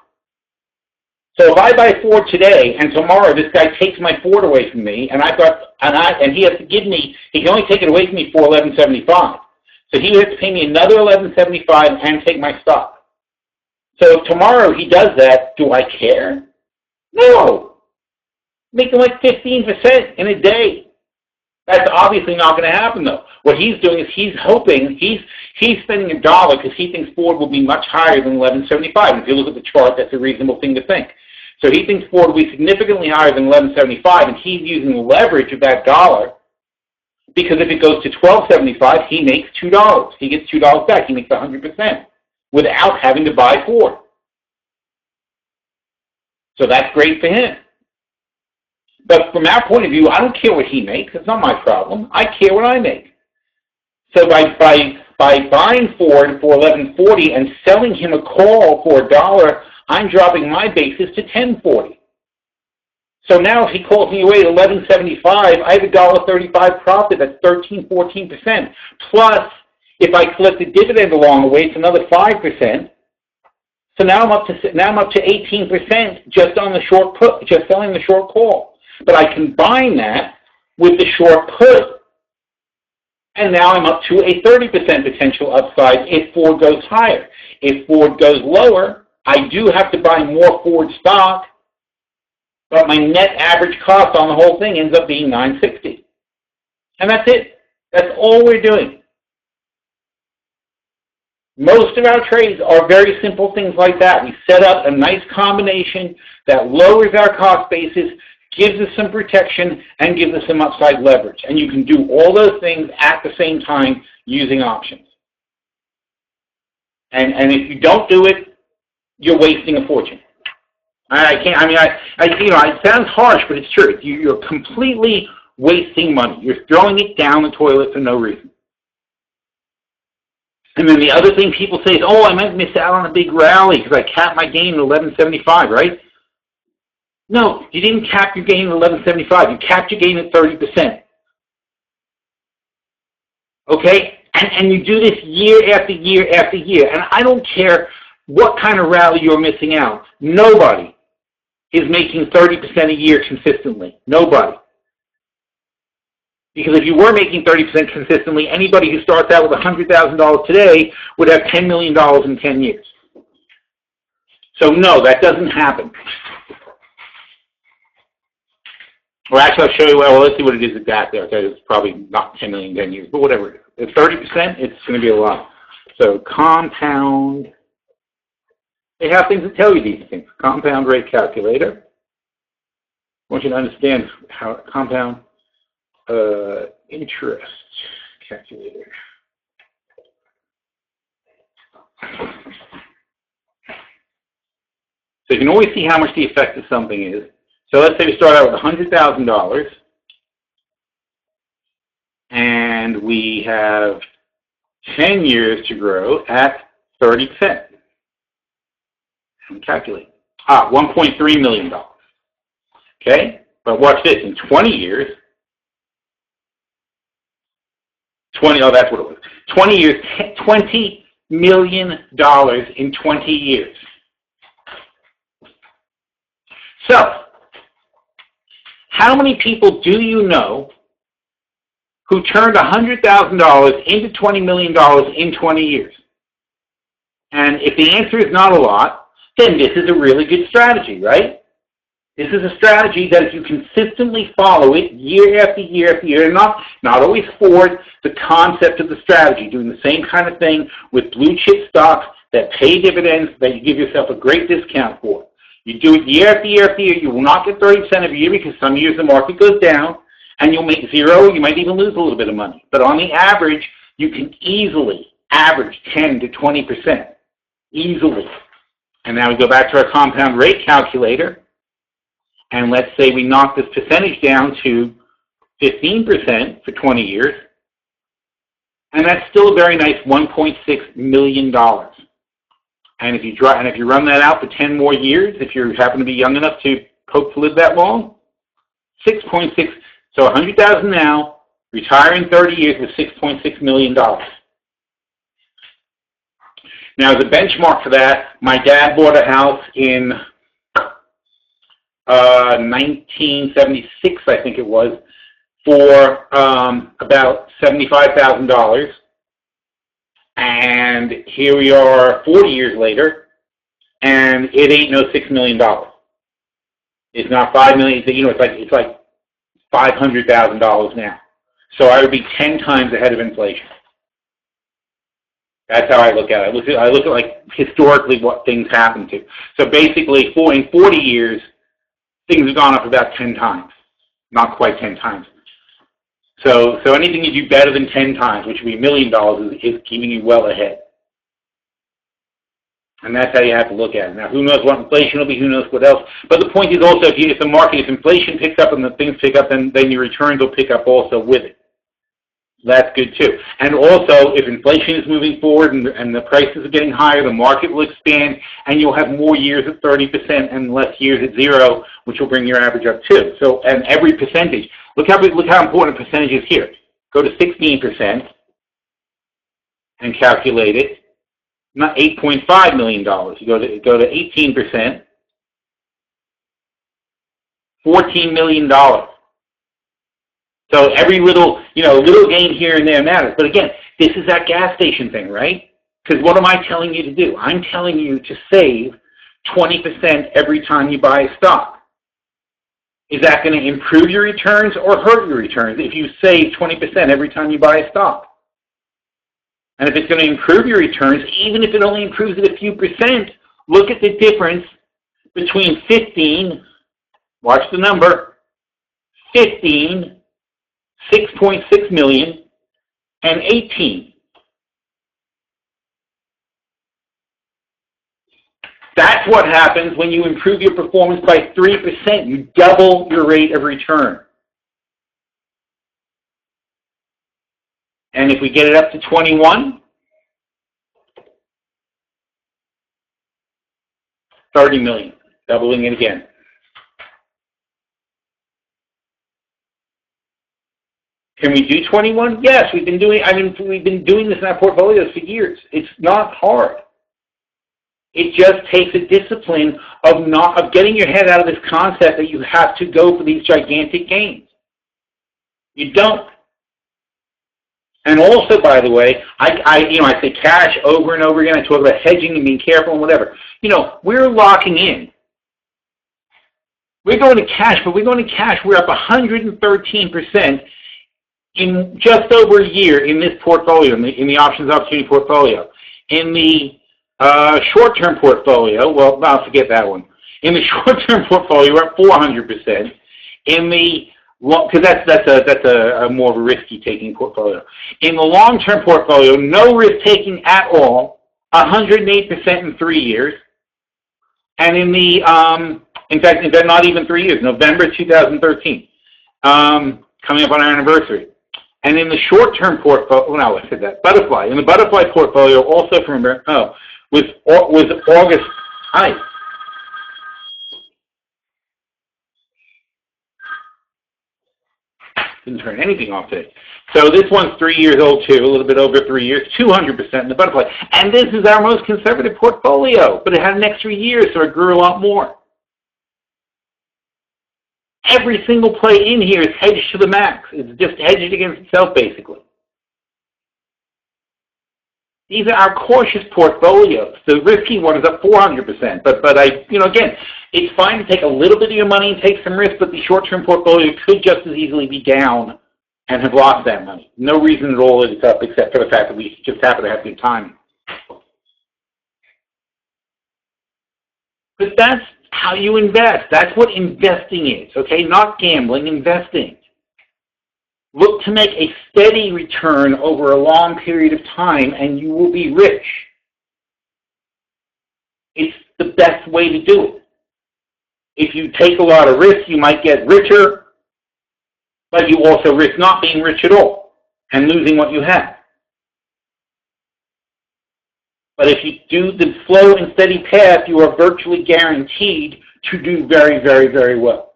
So if I buy Ford today, and tomorrow this guy takes my Ford away from me, and he has to give me, he can only take it away from me for $11.75. So he would have to pay me another $11.75 and take my stock. So if tomorrow he does that, do I care? No. Make him like 15% in a day. That's obviously not going to happen, though. What he's doing is he's hoping, he's spending $1 because he thinks Ford will be much higher than $11.75. And if you look at the chart, that's a reasonable thing to think. So he thinks Ford will be significantly higher than $11.75, and he's using the leverage of that $1, because if it goes to $12.75, he makes $2. He gets $2 back. He makes 100% without having to buy Ford. So that's great for him. But from our point of view, I don't care what he makes. It's not my problem. I care what I make. So by buying Ford for $11.40 and selling him a call for $1, I'm dropping my basis to $10.40. So now if he calls me away at $11.75, I have a $1.35 profit. That's 13-14%. Plus, if I collect the dividend along the way, it's another 5%. So now I'm up to 18% just on the short put, just selling the short call. But I combine that with the short put, and now I'm up to a 30% potential upside if Ford goes higher. If Ford goes lower, I do have to buy more Ford stock, but my net average cost on the whole thing ends up being $9.60. And that's it. That's all we're doing. Most of our trades are very simple things like that. We set up a nice combination that lowers our cost basis, gives us some protection, and gives us some upside leverage. And you can do all those things at the same time using options. And if you don't do it, you're wasting a fortune. It sounds harsh, but it's true. You're completely wasting money. You're throwing it down the toilet for no reason. And then the other thing people say is, oh, I might miss out on a big rally because I capped my gain at $11.75, right? No, you didn't cap your gain at $11.75. You capped your gain at 30%. Okay? And you do this year after year after year. And I don't care what kind of rally you're missing out. Nobody is making 30% a year consistently. Nobody. Because if you were making 30% consistently, anybody who starts out with $100,000 today would have $10 million in 10 years. So no, that doesn't happen. Well, actually, I'll show you. Well, let's see what it is exactly. I'll tell you it's probably not 10 million in 10 years, but whatever it is. At 30%, it's going to be a lot. So compound. They have things that tell you these things. Compound rate calculator. I want you to understand how compound interest calculator. So you can always see how much the effect of something is. So let's say we start out with $100,000, and we have 10 years to grow at 30%. And calculate. $1.3 million. Okay? But watch this. In 20 years, that's what it was. 20 years, $20 million in 20 years. So, how many people do you know who turned $100,000 into $20 million in 20 years? And if the answer is not a lot, then this is a really good strategy, right? This is a strategy that if you consistently follow it year after year after year, and not always forward the concept of the strategy, doing the same kind of thing with blue chip stocks that pay dividends that you give yourself a great discount for. You do it year after year after year, you will not get 30% every year because some years the market goes down and you'll make zero, you might even lose a little bit of money. But on the average, you can easily average 10 to 20%. Easily. And now we go back to our compound rate calculator, and let's say we knock this percentage down to 15% for 20 years, and that's still a very nice $1.6 million. And if you run that out for 10 more years, if you happen to be young enough to hope to live that long, 6.6. So 100,000 now, retire in 30 years with $6.6 million. Now, as a benchmark for that, my dad bought a house in 1976, I think it was, for about $75,000. And here we are 40 years later, and it ain't no $6 million. It's not $5 million. It's like $500,000 now. So I would be 10 times ahead of inflation. That's how I look at it. I look at like historically what things happen to. So basically, in 40 years, things have gone up about 10 times. Not quite 10 times. So anything you do better than 10 times, which would be $1 million, is keeping you well ahead. And that's how you have to look at it. Now, who knows what inflation will be, who knows what else. But the point is also, if inflation picks up and the things pick up, then your returns will pick up also with it. That's good too. And also, if inflation is moving forward and the prices are getting higher, the market will expand, and you'll have more years at 30% and less years at 0, which will bring your average up too. So, and every percentage. Look how important a percentage is here. Go to 16% and calculate it. Not $8.5 million. You go to 18%, $14 million. So every little gain here and there matters. But again, this is that gas station thing, right? Because what am I telling you to do? I'm telling you to save 20% every time you buy a stock. Is that going to improve your returns or hurt your returns if you save 20% every time you buy a stock? And if it's going to improve your returns, even if it only improves it a few percent, look at the difference between 15, watch the number, 15, 6.6 million, and 18. That's what happens when you improve your performance by 3%. You double your rate of return. And if we get it up to 21, 30 million, doubling it again. Can we do 21? Yes, we've been doing this in our portfolios for years. It's not hard. It just takes a discipline of getting your head out of this concept that you have to go for these gigantic gains. You don't. And also, by the way, I say cash over and over again. I talk about hedging and being careful and whatever. We're locking in. We're going to cash, but we're going to cash. We're up 113% in just over a year in this portfolio, in the options opportunity portfolio. In the short-term portfolio, well, I'll forget that one. In the short-term portfolio, we're at 400%. Because that's a more of a risky-taking portfolio. In the long-term portfolio, no risk-taking at all, 108% in 3 years. And in fact, not even 3 years, November 2013, coming up on our anniversary. And in the short-term portfolio, no, I said that, Butterfly. In the Butterfly portfolio, also from, was August, didn't turn anything off today. So this one's 3 years old too, a little bit over 3 years, 200% in the Butterfly. And this is our most conservative portfolio, but it had an extra year, so it grew a lot more. Every single play in here is hedged to the max. It's just hedged against itself, basically. These are our cautious portfolios. The risky one is up 400%. But again, it's fine to take a little bit of your money and take some risk, but the short-term portfolio could just as easily be down and have lost that money. No reason at all that it's up except for the fact that we just happen to have good timing. But that's how you invest. That's what investing is, okay? Not gambling, investing. Look to make a steady return over a long period of time, and you will be rich. It's the best way to do it. If you take a lot of risk, you might get richer, but you also risk not being rich at all and losing what you have. But if you do the slow and steady path, you are virtually guaranteed to do very, very, very well.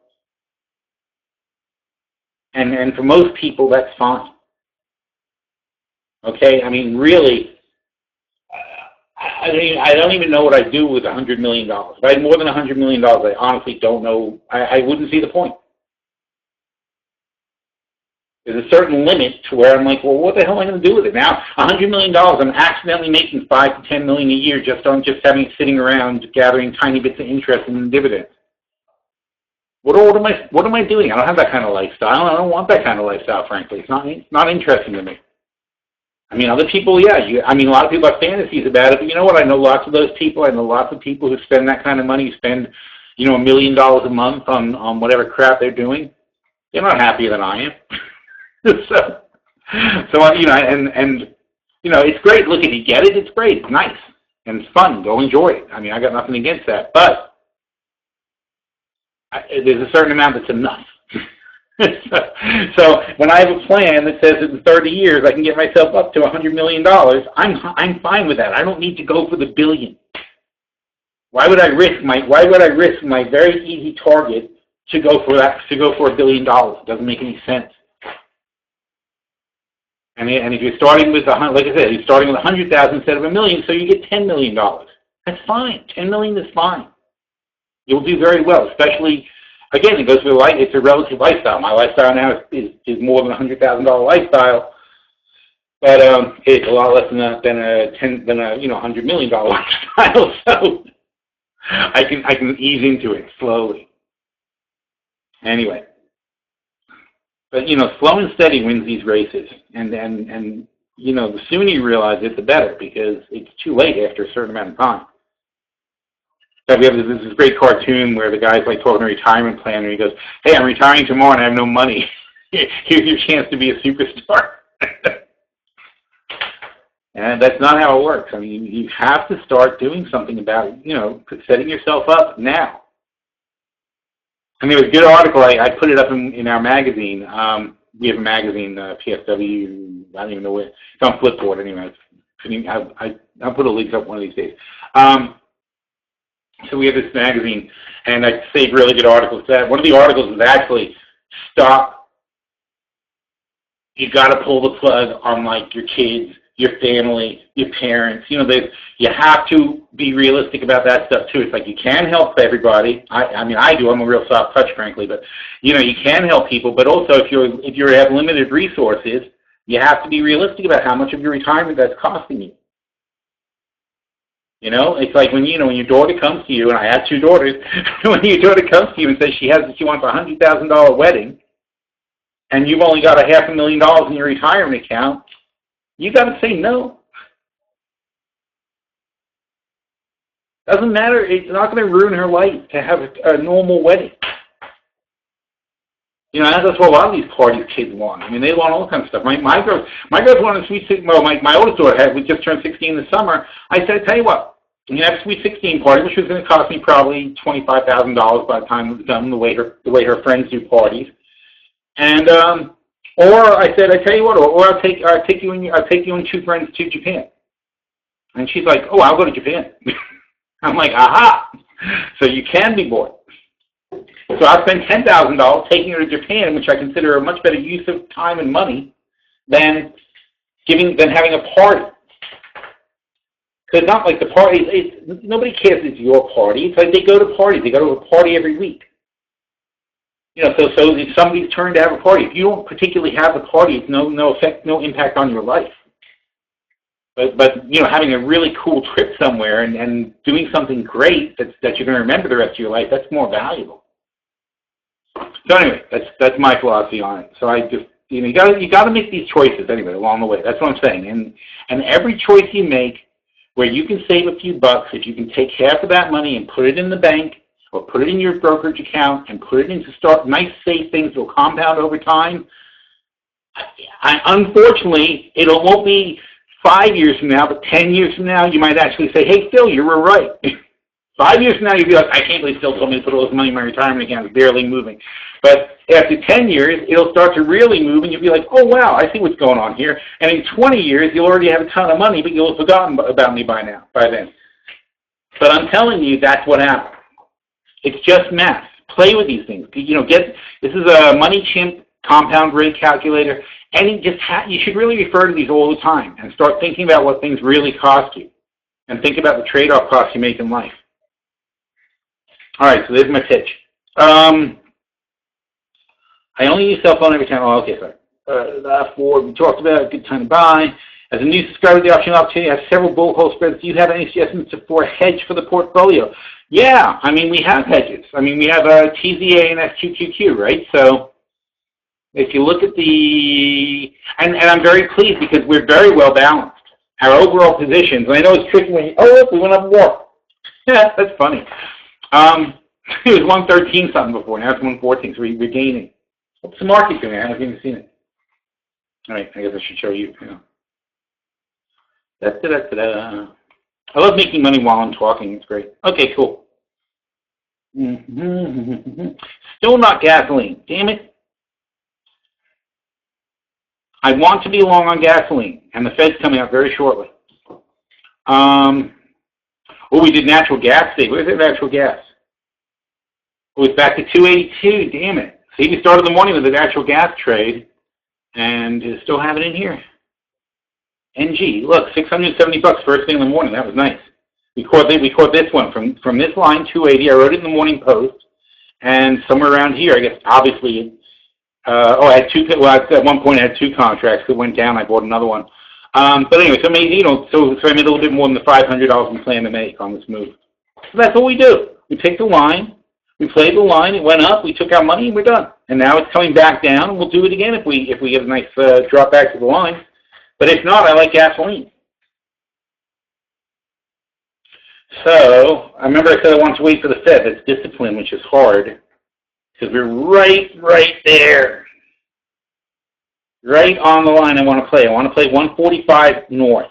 And for most people, that's fine. Okay? I mean, really, I don't even know what I'd do with $100 million. If I had more than $100 million, I honestly don't know. I wouldn't see the point. There's a certain limit to where I'm like, well, what the hell am I going to do with it? Now, $100 million, I'm accidentally making $5 to $10 million a year just on having it sitting around gathering tiny bits of interest and dividends. What am I doing? I don't have that kind of lifestyle. I don't want that kind of lifestyle, frankly. It's not interesting to me. I mean, other people, yeah. A lot of people have fantasies about it, but you know what? I know lots of those people. I know lots of people who spend that kind of money, spend, $1 million a month on whatever crap they're doing. They're not happier than I am. so it's great. Look, if you get it, it's great. It's nice. And it's fun. Go enjoy it. I mean, I got nothing against that. But there's a certain amount that's enough. So when I have a plan that says in 30 years I can get myself up to $100 million, I'm fine with that. I don't need to go for the billion. Why would I risk my very easy target to go for that? To go for $1 billion? It doesn't make any sense. And if you're starting with, like I said, you're starting with 100,000 instead of $1 million, so you get $10 million. That's fine. $10 million is fine. You'll do very well, especially, again, it goes with it's a relative lifestyle. My lifestyle now is more than a $100,000 lifestyle, but it's a lot less than a $100 million lifestyle. So I can ease into it slowly. Anyway, but slow and steady wins these races, and the sooner you realize it, the better, because it's too late after a certain amount of time. So we have this great cartoon where the guy's like talking a retirement plan, and he goes, "Hey, I'm retiring tomorrow and I have no money. Here's your chance to be a superstar." And that's not how it works. I mean, you have to start doing something about it, setting yourself up now. And there was a good article, I put it up in our magazine. We have a magazine, PSW, I don't even know where. It's on Flipboard anyway. I'll put a link up one of these days. So we have this magazine, and I save really good articles to that. One of the articles is actually stop you got to pull the plug on like your kids, your family, your parents. You know, you have to be realistic about that stuff too. It's like you can help everybody. I mean, I do. I'm a real soft touch, frankly, but you know, you can help people. But also, if you have limited resources, you have to be realistic about how much of your retirement that's costing you. You know, it's like when when your daughter comes to you, and I have 2 daughters. When your daughter comes to you and says she wants a $100,000 wedding, and you've only got $500,000 in your retirement account, you got to say no. Doesn't matter. It's not going to ruin her life to have a normal wedding. You know, that's what a lot of these parties kids want. I mean, they want all kinds of stuff. My girls want a sweet 16. Well, my oldest daughter we just turned 16 this summer. I said, tell you what, you have a sweet 16 party, which was going to cost me probably $25,000 by the time it was done. The way her friends do parties, and or I said, I tell you what, or I'll take you and 2 friends to Japan. And she's like, oh, I'll go to Japan. I'm like, aha! So you can be bought. So I spent $10,000 taking her to Japan, which I consider a much better use of time and money than having a party. Because not like the party, nobody cares it's your party. It's like they go to parties. They go to a party every week. You know, so it's somebody's turn to have a party. If you don't particularly have a party, it's no impact on your life. But you know, having a really cool trip somewhere and doing something great that you're going to remember the rest of your life, that's more valuable. So anyway, that's my philosophy on it. So I just, you got to make these choices anyway along the way. That's what I'm saying. And every choice you make where you can save a few bucks, if you can take half of that money and put it in the bank or put it in your brokerage account and put it into nice safe things that will compound over time, unfortunately, it won't be 5 years from now, but 10 years from now, you might actually say, hey, Phil, you were right. 5 years from now, you'll be like, I can't believe Phil told me to put all this money in my retirement account. It's barely moving. But after 10 years, it'll start to really move, and you'll be like, oh, wow, I see what's going on here. And in 20 years, you'll already have a ton of money, but you'll have forgotten about me by then. But I'm telling you, that's what happens. It's just math. Play with these things. You know, this is a Money Chimp compound rate calculator, and you should really refer to these all the time and start thinking about what things really cost you, and think about the trade-off costs you make in life. All right, so there's my pitch. I only use cell phone every time. Oh, okay, sorry. We talked about a good time to buy. As a new subscriber to the option opportunity, I have several bulk hole spreads. Do you have any suggestions for a hedge for the portfolio? Yeah, I mean, we have hedges. I mean, we have a TZA and SQQQ, right? So if you look at and I'm very pleased because we're very well balanced. Our overall positions, and I know it's tricky when look, we went up more. Yeah, that's funny. It was 113 something before, now it's 114, so we're gaining. What's the market doing? I haven't even seen it. All right, I guess I should show you. Da-da-da-da-da. I love making money while I'm talking. It's great. Okay, cool. Still not gasoline. Damn it. I want to be long on gasoline, and the Fed's coming out very shortly. We did natural gas today. Where's that natural gas? It's back to 282. Damn it. See, we started the morning with a natural gas trade, and still have it in here. NG, look, $670 first thing in the morning. That was nice. We caught this one from this line, 280. I wrote it in the Morning Post, and somewhere around here, I guess, obviously, I had two. Well, at one point, I had 2 contracts that went down. I bought another one. But anyway, so maybe so I made a little bit more than the $500 we plan to make on this move. So that's what we do. We take the line, we played the line, it went up, we took our money, and we're done. And now it's coming back down, and we'll do it again if we get a nice drop back to the line. But if not, I like gasoline. So I remember I said I wanted to wait for the Fed. That's discipline, which is hard because we're right there. Right on the line I want to play. I want to play 145 north.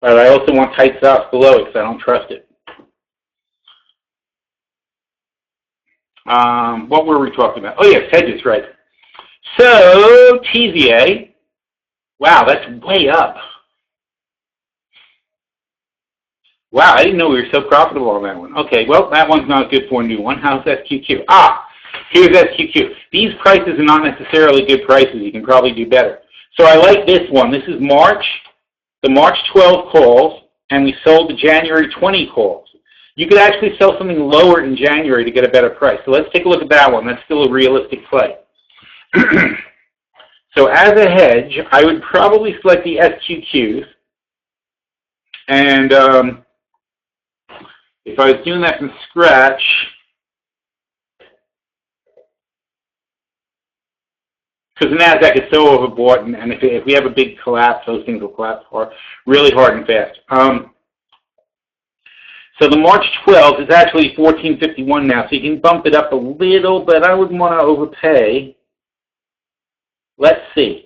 But I also want tight stops below it because I don't trust it. What were we talking about? Oh, yes, hedges, right. So, TZA. Wow, that's way up. Wow, I didn't know we were so profitable on that one. Okay, well, that one's not good for a new one. How's SQQ? Here's SQQ. These prices are not necessarily good prices. You can probably do better. So I like this one. This is March, the March 12 calls, and we sold the January 20 calls. You could actually sell something lower in January to get a better price. So let's take a look at that one. That's still a realistic play. So as a hedge, I would probably select the SQQs. And if I was doing that from scratch, because the NASDAQ is so overbought, and if we have a big collapse, those things will collapse really hard and fast. So the March 12th is actually 14.51 now, so you can bump it up a little, but I wouldn't want to overpay. Let's see.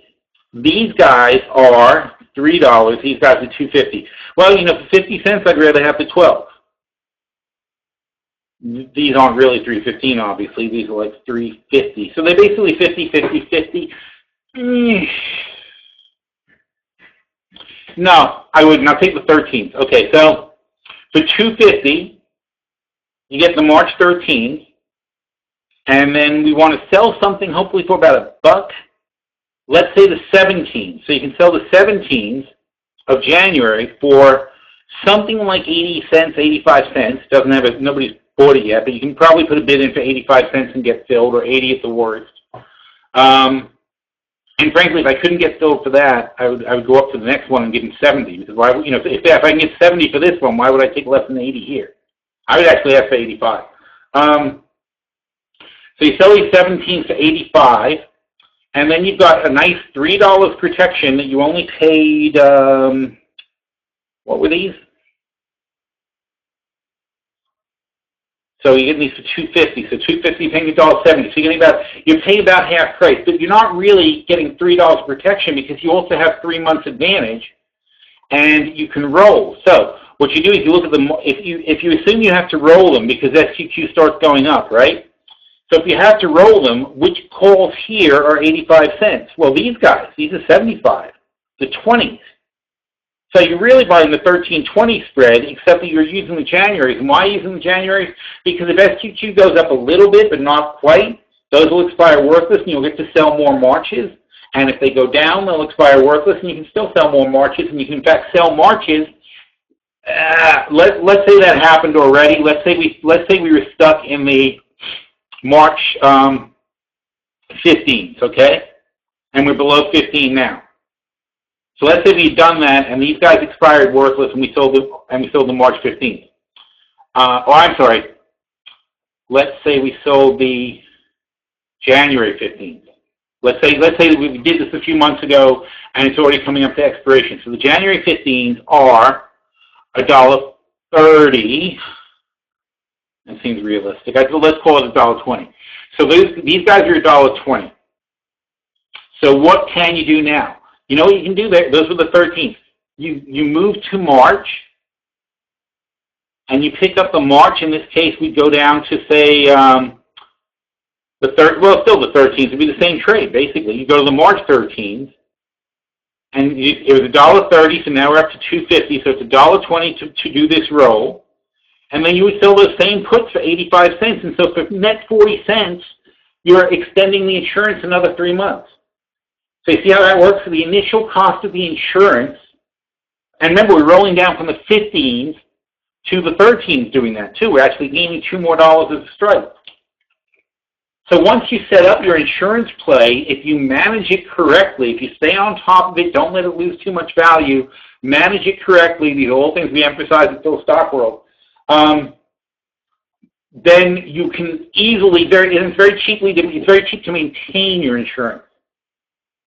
These guys are $3. These guys are $2.50. Well, you know, for 50 cents, I'd rather have the 12. These aren't really $3.15, obviously. These are like $3.50. So they're basically 50, 50, 50. No, I wouldn't. I'll take the 13th. Okay, so for $2.50, you get the March 13th, and then we want to sell something hopefully for about $1. Let's say the 17th. So you can sell the 17th of January for something like 80 cents, 85 cents. Doesn't have it. Nobody's bought it yet, but you can probably put a bid in for 85 cents and get filled, or 80 at the worst. And frankly, if I couldn't get filled for that, I would go up to the next one and give them 70. Because why, you know, if I can get 70 for this one, why would I take less than 80 here? I would actually ask for 85. So you sell these 17s for 85, and then you've got a nice $3 protection that you only paid. What were these? So you're getting these for $2.50. So $2.50, you're paying $1.70. So you're paying about half price, but you're not really getting $3 protection because you also have 3 months advantage, and you can roll. So what you do is you look at the if you assume you have to roll them because SQQ starts going up, right? So if you have to roll them, which calls here are 85 cents? Well, these guys, these are 75, the 20s. So you're really buying the 13.20 spread, except that you're using the Januaries. And why using the Januaries? Because if SQQ goes up a little bit, but not quite, those will expire worthless, and you'll get to sell more Marches. And if they go down, they'll expire worthless, and you can still sell more Marches. And you can, in fact, sell Marches. Let's say that happened already. Let's say we were stuck in the March 15s, okay? And we're below 15 now. So let's say we've done that, and these guys expired worthless, and we sold the March 15th. I'm sorry. Let's say we sold the January 15th. Let's say we did this a few months ago, and it's already coming up to expiration. So the January 15s are $1.30. That seems realistic. Let's call it $1.20. So these guys are $1.20. So what can you do now? You know what you can do there? Those were the 13th. You move to March, and you pick up the March. In this case, we'd go down to, say, still the 13th. It'd be the same trade, basically. You go to the March 13th, and it was $1.30, so now we're up to $2.50, so it's $1.20 to do this roll. And then you would sell those same puts for 85 cents, and so for net 40 cents, you're extending the insurance another 3 months. So you see how that works? So the initial cost of the insurance, and remember, we're rolling down from the 15s to the 13s doing that too. We're actually gaining $2 more as a strike. So once you set up your insurance play, if you manage it correctly, if you stay on top of it, don't let it lose too much value, manage it correctly, these are all things we emphasize in Phil Stock World, then you can easily, it's very cheap to maintain your insurance.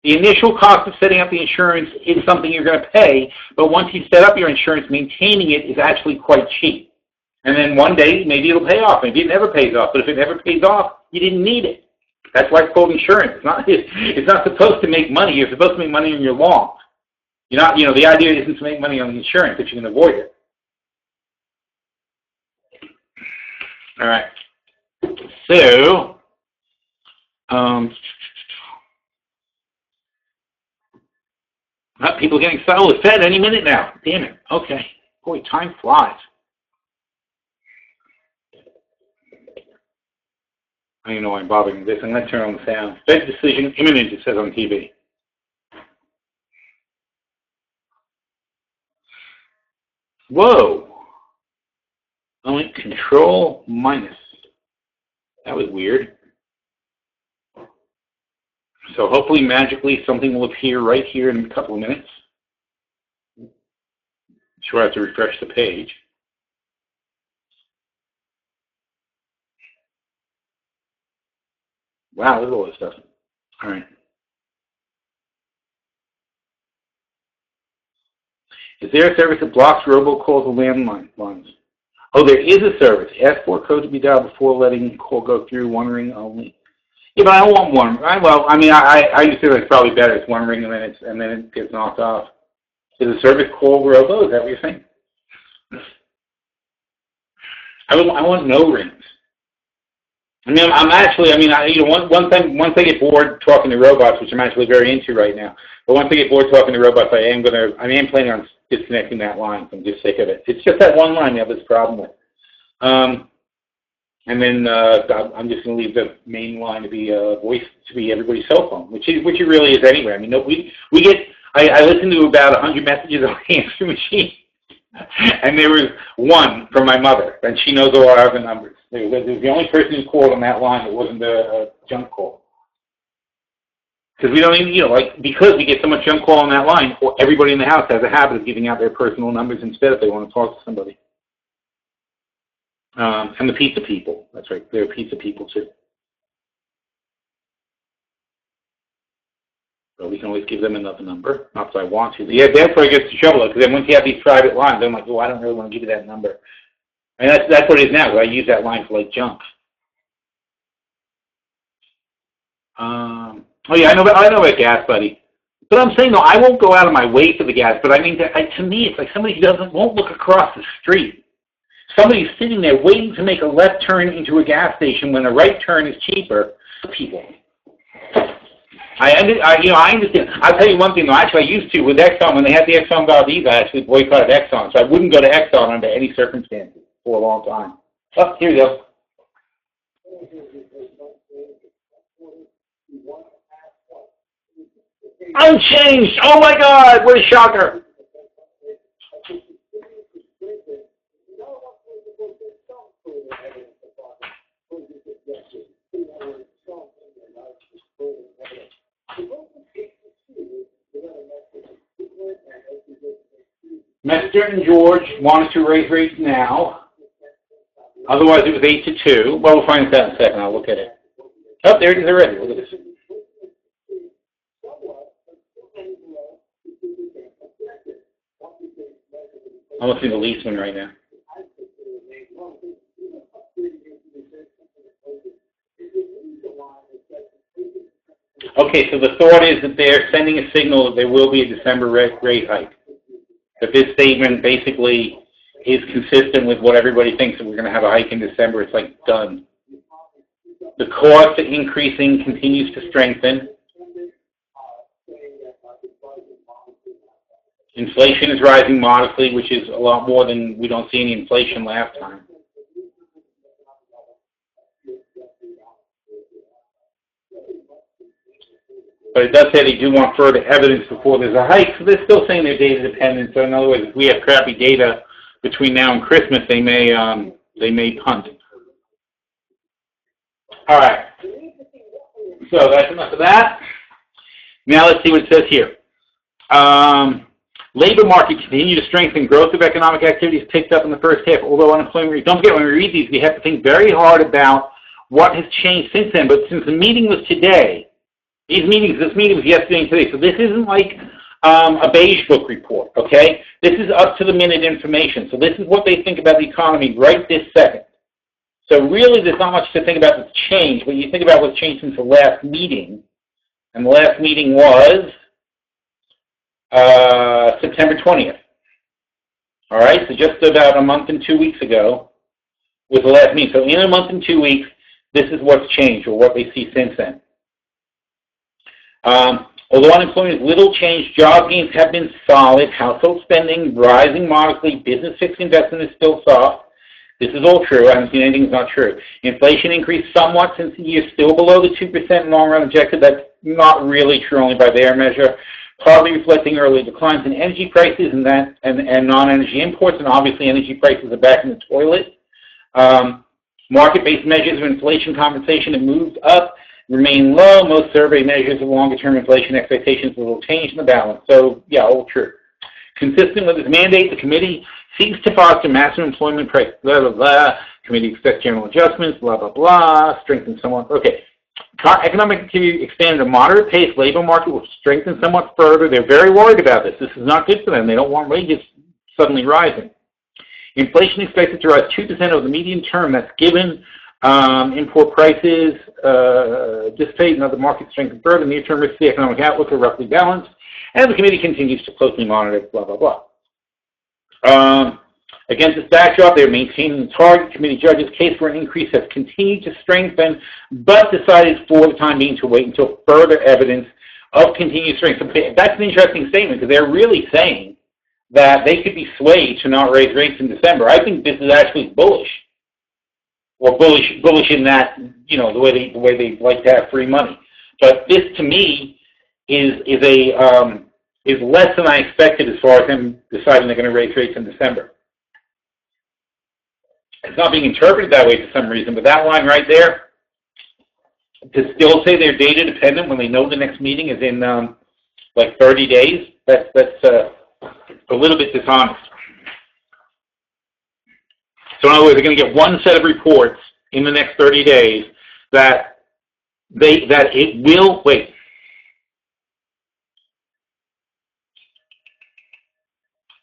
The initial cost of setting up the insurance is something you're going to pay, but once you set up your insurance, maintaining it is actually quite cheap. And then one day, maybe it'll pay off. Maybe it never pays off. But if it never pays off, you didn't need it. That's why it's called insurance. It's not supposed to make money. You're supposed to make money when you're long. The idea isn't to make money on the insurance if you can avoid it. All right. So, people getting settled. The Fed any minute now. Damn it. Okay. Boy, time flies. I don't even know why I'm bothering with this. I'm going to turn on the sound. Fed decision imminent, it says on TV. Whoa. Only control minus. That was weird. So hopefully, magically, something will appear right here in a couple of minutes. Sure, I have to refresh the page. Wow, look at all this stuff. All right. Is there a service that blocks robocalls or landline lines? Oh, there is a service. Ask for a code to be dialed before letting call go through. One ring only. Yeah, but I don't want one. I understand it's probably better. It's one ring and then it gets knocked off. Is a service called robo? Is that what you're saying? I want no rings. Once I get bored talking to robots, which I'm actually very into right now, but once I get bored talking to robots, I am planning on disconnecting that line. I'm just sick of it. It's just that one line I have this problem with. And then I'm just going to leave the main line to be voice to be everybody's cell phone, which it really is anyway. I mean, I listen to about 100 messages on the answer machine, and there was one from my mother, and she knows all our other numbers. There was the only person who called on that line that wasn't a junk call. Because we don't even, because we get so much junk call on that line, everybody in the house has a habit of giving out their personal numbers instead if they want to talk to somebody. And the pizza people. That's right. They're pizza people, too. So we can always give them another number. Not that I want to. Yeah, that's where it gets to trouble, because then once you have these private lines, I'm like, I don't really want to give you that number. And that's what it is now. I use that line for, junk. Oh, yeah, I know about gas, buddy. But I'm saying, I won't go out of my way for the gas. But, to me, it's like somebody who won't look across the street. Somebody's sitting there waiting to make a left turn into a gas station when a right turn is cheaper. People. I understand. I'll tell you one thing, though. Actually, I used to with Exxon. When they had the Exxon Valdez, I actually boycotted Exxon. So I wouldn't go to Exxon under any circumstances for a long time. Oh, here we go. Unchanged! Oh, my God! What a shocker! Mester and George wanted to raise rates now. Otherwise, it was 8-2. Well, we'll find that in a second. I'll look at it. Oh, there it is already. Look at this. I'm looking at the lease one right now. Okay, so the thought is that they're sending a signal that there will be a December rate hike. That this statement basically is consistent with what everybody thinks, that we're going to have a hike in December. It's done. The cost of increasing continues to strengthen. Inflation is rising modestly, which is a lot more than we don't see any inflation last time. But it does say they do want further evidence before there's a hike, so they're still saying they're data dependent. So in other words, if we have crappy data between now and Christmas, they may punt. All right. So that's enough of that. Now let's see what it says here. Labor market continued to strengthen. Growth of economic activity has picked up in the first half, although unemployment rate. Don't forget, when we read these, we have to think very hard about what has changed since then. But since the meeting was today, this meeting was yesterday and today, so this isn't like a beige book report, okay? This is up-to-the-minute information. So this is what they think about the economy right this second. So really, there's not much to think about that's changed, but you think about what's changed since the last meeting, and the last meeting was September 20th. All right, so just about a month and 2 weeks ago was the last meeting. So in a month and 2 weeks, this is what's changed, or what they see since then. Although unemployment is little changed, job gains have been solid, household spending rising modestly, business fixed investment is still soft. This is all true. I haven't seen anything that's not true. Inflation increased somewhat since the year, still below the 2% long-run objective. That's not really true, only by their measure. Partly reflecting early declines in energy prices and non-energy imports, and obviously energy prices are back in the toilet. Market-based measures of inflation compensation have moved up, remain low. Most survey measures of longer-term inflation expectations will change in the balance. So, yeah, all true. Consistent with its mandate, the committee seeks to foster massive employment price, blah, blah, blah. Committee expects general adjustments, blah, blah, blah, strengthen somewhat. Okay. Economic activity expanded at a moderate pace. Labor market will strengthen somewhat further. They're very worried about this. This is not good for them. They don't want wages suddenly rising. Inflation expected to rise 2% over the medium term. That's given import prices dissipate and other markets strengthen further. Near-term risks to the economic outlook are roughly balanced. And the committee continues to closely monitor it, blah, blah, blah. Against this backdrop, they're maintaining the target. Committee judges' case for an increase has continued to strengthen, but decided for the time being to wait until further evidence of continued strength. That's an interesting statement because they're really saying that they could be swayed to not raise rates in December. I think this is actually bullish, or bullish in that, you know, the way they like to have free money. But this, to me, is less than I expected as far as them deciding they're going to raise rates in December. It's not being interpreted that way for some reason, but that line right there, to still say they're data dependent when they know the next meeting is in like 30 days, that's a little bit dishonest. So in other words, they're going to get one set of reports in the next 30 days that it will, wait.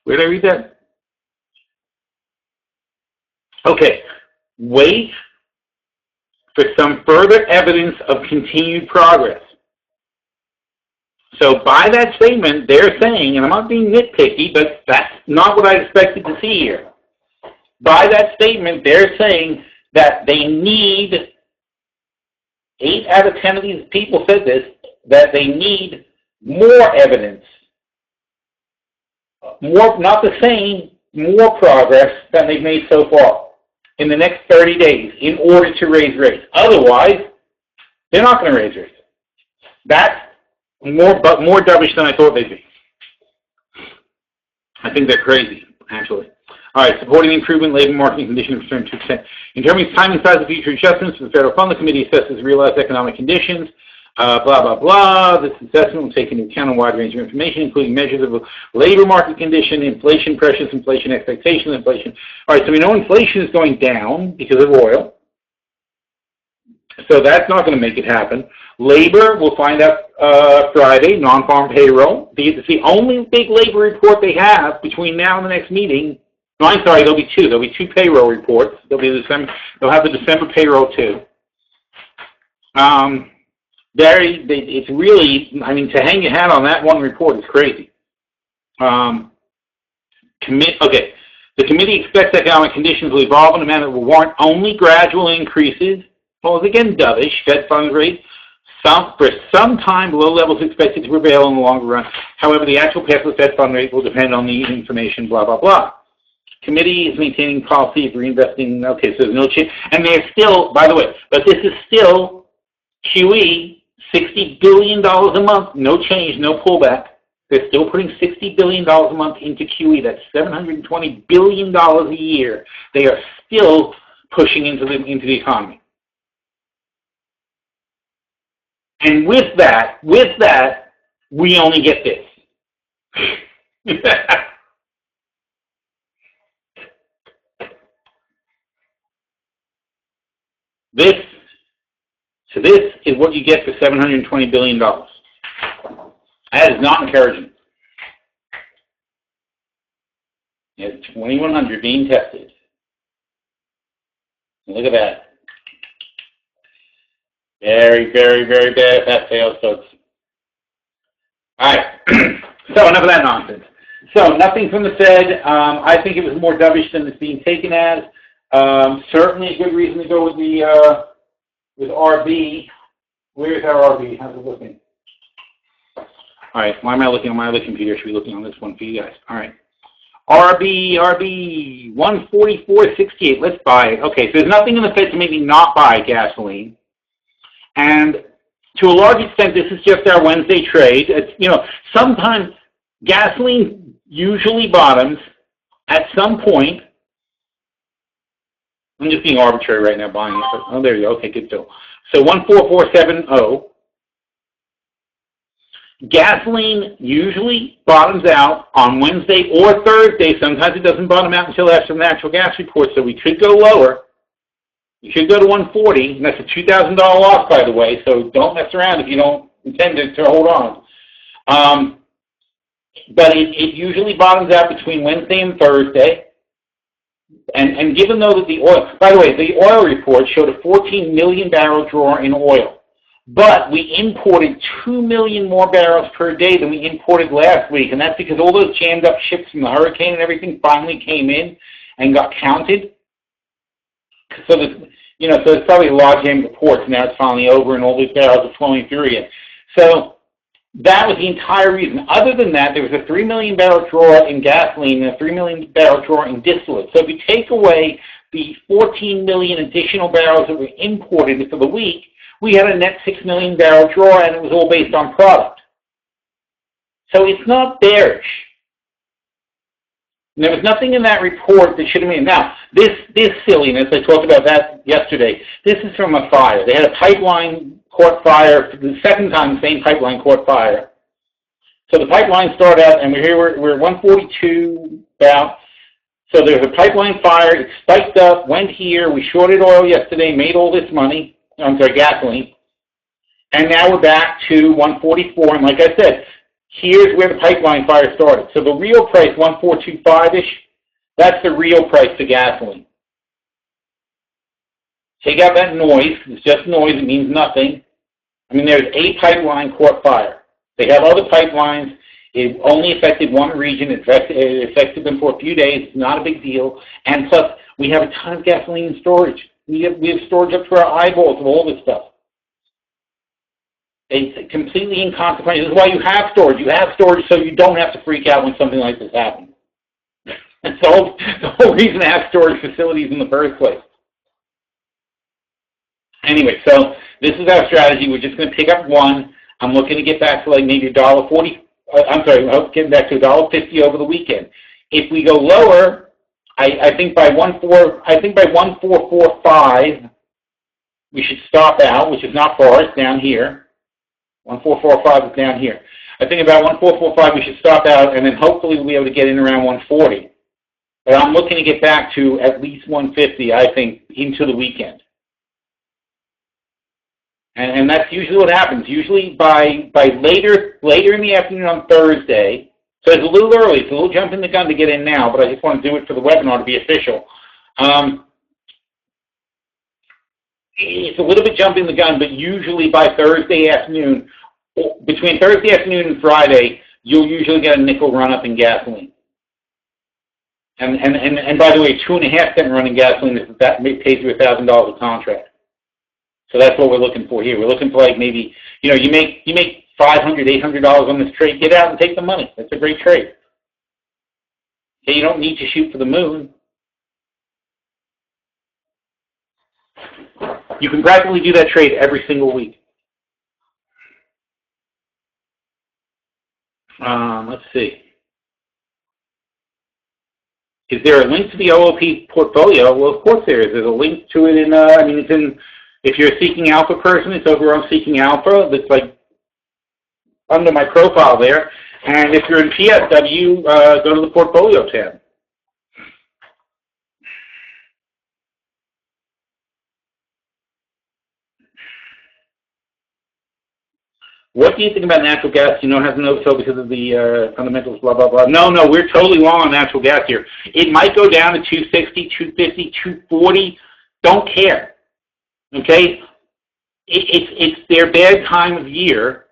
Where did I read that? Okay, wait for some further evidence of continued progress. So by that statement, they're saying, and I'm not being nitpicky, but that's not what I expected to see here. By that statement, they're saying that they need, 8 out of 10 of these people said this, that they need more evidence. More, not the same, more progress than they've made so far in the next 30 days in order to raise rates. Otherwise, they're not going to raise rates. That's more dovish than I thought they'd be. I think they're crazy, actually. All right, supporting the improvement labor market conditions return 2%. In terms of time and size of future adjustments for the federal fund, the committee assesses realized economic conditions, blah, blah, blah. This assessment will take into account a wide range of information, including measures of labor market condition, inflation pressures, inflation expectations, inflation. All right, so we know inflation is going down because of oil. So that's not going to make it happen. Labor, we'll find out Friday, non-farm payroll. It's the only big labor report they have between now and the next meeting. No, I'm sorry, there'll be 2. There'll be 2 payroll reports. They'll have the December payroll too. It's really, I mean, to hang your hat on that one report is crazy. Okay, the committee expects economic conditions will evolve in a manner that will warrant only gradual increases. Well, it's again dovish. Fed funds rate for some time below levels expected to prevail in the longer run. However, the actual path of the Fed fund rate will depend on the information. Blah blah blah. Committee is maintaining policy of reinvesting. Okay, so there's no change, and they're still, by the way, but this is still QE, $60 billion a month, no change, no pullback. They're still putting $60 billion a month into QE. That's $720 billion a year. They are still pushing into the economy. And with that, we only get this. This is what you get for $720 billion. That is not encouraging. It's 2100 being tested. Look at that. Very, very, very bad if that fails, folks. All right. So enough of that nonsense. So nothing from the Fed. I think it was more dovish than it's being taken as. Certainly a good reason to go with the with RB. Where's our RB? How's it looking? All right. Why am I looking on my other computer? Should be looking on this one for you guys. All right. RB 144.68. Let's buy it. Okay, so there's nothing in the Fed to make me not buy gasoline. And to a large extent, this is just our Wednesday trade. It's, sometimes gasoline usually bottoms at some point. I'm just being arbitrary right now, buying it. Oh, there you go. Okay, good deal. So 144.70. Gasoline usually bottoms out on Wednesday or Thursday. Sometimes it doesn't bottom out until after the natural gas report, so we could go lower. You should go to 140, and that's a $2,000 loss, by the way, so don't mess around if you don't intend to hold on. But it usually bottoms out between Wednesday and Thursday. And given though that the oil, by the way, the oil report showed a 14 million barrel draw in oil. But we imported 2 million more barrels per day than we imported last week, and that's because all those jammed up ships from the hurricane and everything finally came in and got counted. So so there's probably a log jam of ports, and now it's finally over, and all these barrels are flowing through again. So that was the entire reason. Other than that, there was a 3 million barrel draw in gasoline and a 3 million barrel draw in distillate. So if you take away the 14 million additional barrels that were imported for the week, we had a net 6 million barrel draw, and it was all based on product. So it's not bearish. And there was nothing in that report that should have been. Now, this silliness, I talked about that yesterday, this is from a fire. They had a pipeline caught fire, for the second time the same pipeline caught fire. So the pipeline started out, and we're 142 about. So there's a pipeline fire, it spiked up, went here, we shorted oil yesterday, made all this money. Gasoline. And now we're back to 144. And like I said, here's where the pipeline fire started. So the real price, 1425-ish, that's the real price for gasoline. Take out that noise. It's just noise. It means nothing. I mean, there's a pipeline caught fire. They have other pipelines. It only affected one region. It affected them for a few days. It's not a big deal. And plus, we have a ton of gasoline in storage. We have storage up to our eyeballs of all this stuff. It's completely inconsequential. This is why you have storage. You have storage so you don't have to freak out when something like this happens. That's the whole reason to have storage facilities in the first place. Anyway, so this is our strategy. We're just going to pick up one. I'm looking to get back to like maybe $1.40. I'm getting back to $1.50 over the weekend. If we go lower, I think by 1445 we should stop out, which is not far. It's down here. 1445 is down here. I think about 1445 we should stop out, and then hopefully we'll be able to get in around 140. But I'm looking to get back to at least 150. I think into the weekend. And that's usually what happens. Usually by later in the afternoon on Thursday. So it's a little early. It's a little jump in the gun to get in now, but I just want to do it for the webinar to be official. It's a little bit jumping the gun, but usually by Thursday afternoon, between Thursday afternoon and Friday, you'll usually get a nickel run up in gasoline. And by the way, 2.5 cent run in gasoline that pays you $1,000 a contract. So that's what we're looking for here. We're looking for like maybe, you make $500, $800 on this trade. Get out and take the money. That's a great trade. Okay, you don't need to shoot for the moon. You can practically do that trade every single week. Let's see. Is there a link to the OOP portfolio? Well, of course there is. There's a link to it in, it's in, if you're a Seeking Alpha person, it's over on Seeking Alpha. It's like under my profile there. And if you're in PSW, go to the portfolio tab. What do you think about natural gas? You know, it has no so because of the fundamentals, blah, blah, blah. No, we're totally wrong on natural gas here. It might go down to 260, 250, 240. Don't care. Okay? It's their bad time of year.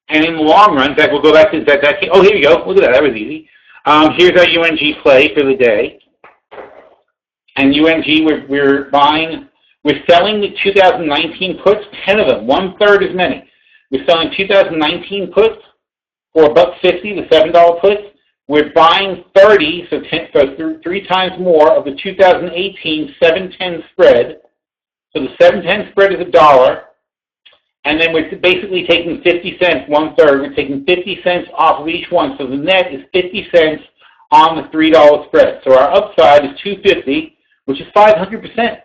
And in the long run, in fact, we'll go back to that. Oh, here you go. Look at that. That was easy. Here's our UNG play for the day. And UNG, we're selling the 2019 puts, 10 of them, 1/3 as many. We're selling 2019 puts for $1.50, the $7 puts. we're buying 30, so 3 times more of the 2018 710 spread. So the 710 spread is $1, and then we're basically taking 50 cents, 1/3. We're taking 50 cents off of each one, so the net is 50 cents on the $3 spread. So our upside is $250, which is 500%.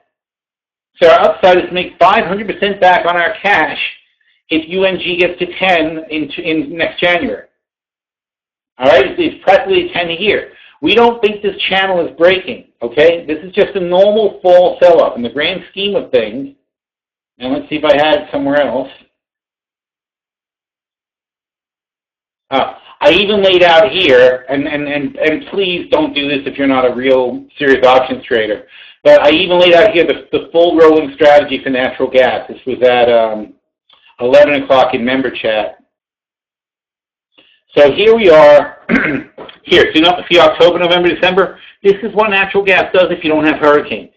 So our upside is to make 500% back on our cash if UNG gets to 10 in next January. All right, it's practically 10 a year. We don't think this channel is breaking, okay? This is just a normal fall sell-off in the grand scheme of things. And let's see if I had it somewhere else. I even laid out here, and please don't do this if you're not a real serious options trader, but I even laid out here the full rolling strategy for natural gas. This was at 11 o'clock in member chat. So here we are. Here, see October, November, December? This is what natural gas does if you don't have hurricanes.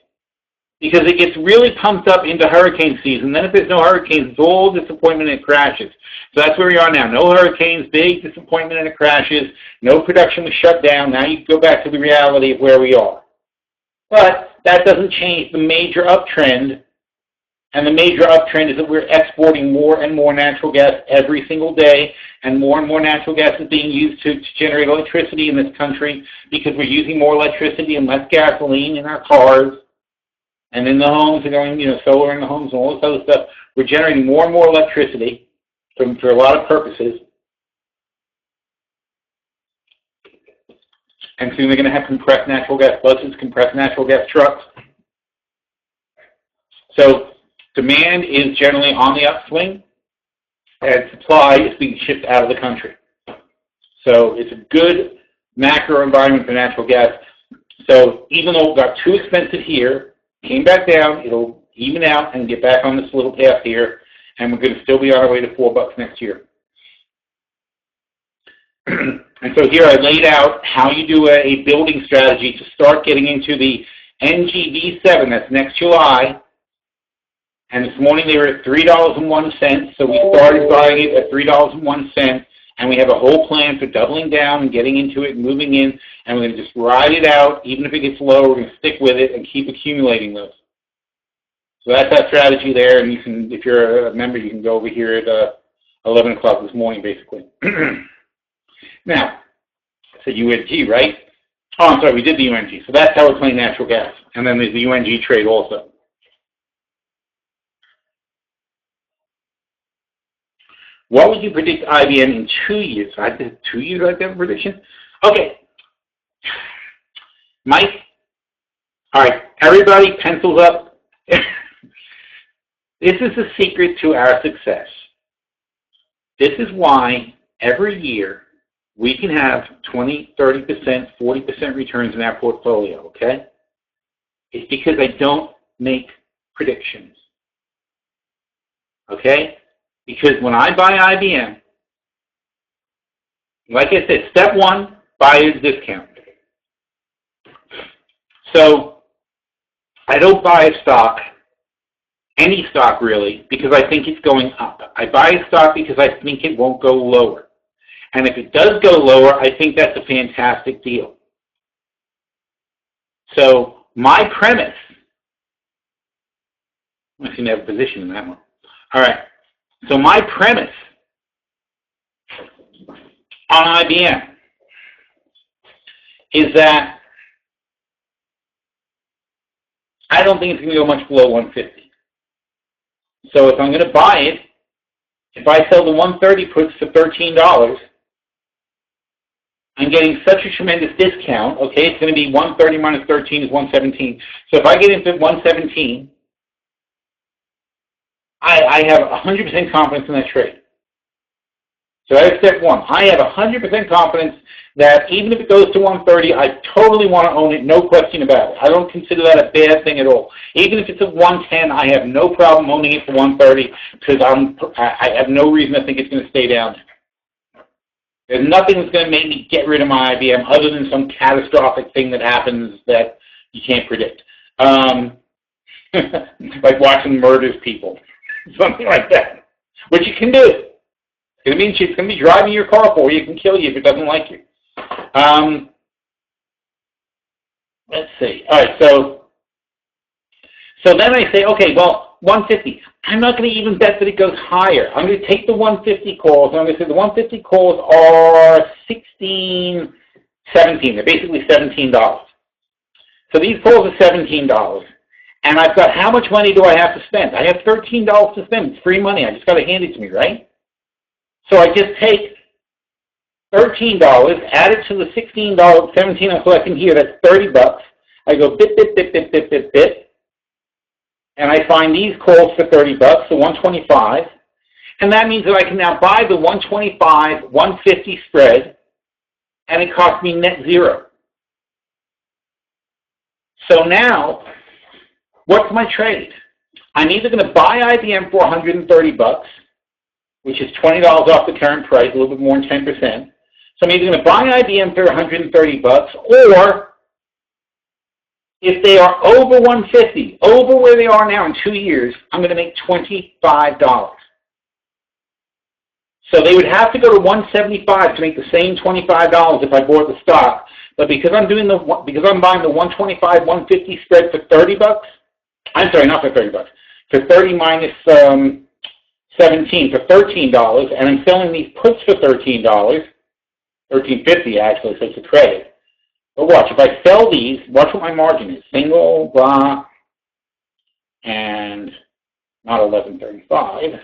Because it gets really pumped up into hurricane season. Then if there's no hurricanes, it's all disappointment and it crashes. So that's where we are now. No hurricanes, big disappointment and it crashes. No production was shut down. Now you go back to the reality of where we are. But that doesn't change the major uptrend. And the major uptrend is that we're exporting more and more natural gas every single day. And more natural gas is being used to generate electricity in this country because we're using more electricity and less gasoline in our cars. And in the homes, they're going, solar in the homes and all this other stuff. We're generating more and more electricity for a lot of purposes. And soon they're going to have compressed natural gas buses, compressed natural gas trucks. So demand is generally on the upswing, and supply is being shipped out of the country. So it's a good macro environment for natural gas. So even though it got too expensive here, came back down, it'll even out and get back on this little path here, and we're going to still be on our way to $4 next year. And so here I laid out how you do a building strategy to start getting into the NGV7, that's next July. And this morning they were at $3.01, so we started buying it at $3.01, and we have a whole plan for doubling down and getting into it and moving in, and we're going to just ride it out. Even if it gets low, we're going to stick with it and keep accumulating those. So that's our strategy there, and you can, if you're a member, you can go over here at 11 o'clock this morning, basically. Now, it's a UNG, right? Oh, I'm sorry, we did the UNG. So that's how we're playing natural gas. And then there's the UNG trade also. What would you predict IBM in 2 years? I did 2 years like that prediction? Okay. Mike? All right, everybody pencils up. This is the secret to our success. This is why every year we can have 20, 30%, 40% returns in our portfolio, okay? It's because I don't make predictions, okay? Because when I buy IBM, like I said, step one, buy at a discount. So I don't buy a stock, any stock really, because I think it's going up. I buy a stock because I think it won't go lower. And if it does go lower, I think that's a fantastic deal. So my premise, I seem to have a position in that one. All right. So my premise on IBM is that I don't think it's going to go much below 150. So if I'm going to buy it, if I sell the 130 puts for $13, I'm getting such a tremendous discount. Okay, it's going to be 130 minus 13 is 117. So if I get into 117, I have 100% confidence in that trade. So that's step one. I have 100% confidence that even if it goes to 130, I totally want to own it, no question about it. I don't consider that a bad thing at all. Even if it's at 110, I have no problem owning it for 130 because I have no reason to think it's going to stay down there. There's nothing that's going to make me get rid of my IBM other than some catastrophic thing that happens that you can't predict. Like watching murders people. Something like that. Which you can do. It means it's going to be driving your car for you. It can kill you if it doesn't like you. Let's see. All right, so then I say, okay, well, 150. I'm not going to even bet that it goes higher. I'm going to take the 150 calls, and I'm going to say the 150 calls are 17. They're basically $17. So these calls are $17. And I've got, how much money do I have to spend? I have $13 to spend. It's free money. I just got to hand it to me, right? So I just take $13, add it to the $16, 17 I'm collecting here, that's $30. I go bit, bit, bit, bit, bit, bit, bit. And I find these calls for $30, so 125. And that means that I can now buy the 125, 150 spread, and it costs me net zero. So now, what's my trade? I'm either going to buy IBM for $130, which is $20 off the current price, a little bit more than 10%. So I'm either going to buy IBM for $130, or if they are over 150, over where they are now in 2 years, I'm going to make $25. So they would have to go to 175 to make the same $25 if I bought the stock. But because I'm buying the 125, 150 spread for $30, I'm sorry, not for $30, for 30 minus 17 for $13, and I'm selling these puts for $13, $13.50 actually, so it's a credit. But watch, if I sell these, watch what my margin is. Single, blah, and not 11.35.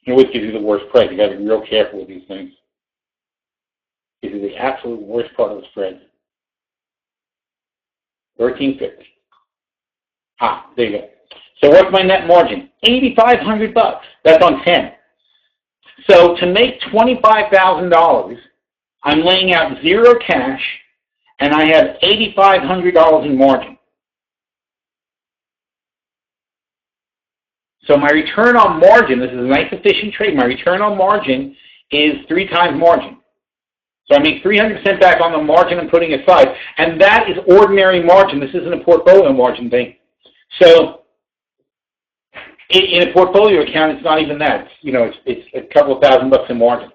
It always gives you the worst price. You got to be real careful with these things. Gives you the absolute worst part of the spread. 13.50. There you go. So what's my net margin? $8,500. That's on 10. So to make $25,000, I'm laying out zero cash, and I have $8,500 in margin. So my return on margin, this is a nice efficient trade, my return on margin is 3 times margin. So I make 300% back on the margin I'm putting aside, and that is ordinary margin. This isn't a portfolio margin thing. So in a portfolio account, it's not even that. It's a couple of $1,000 in margin.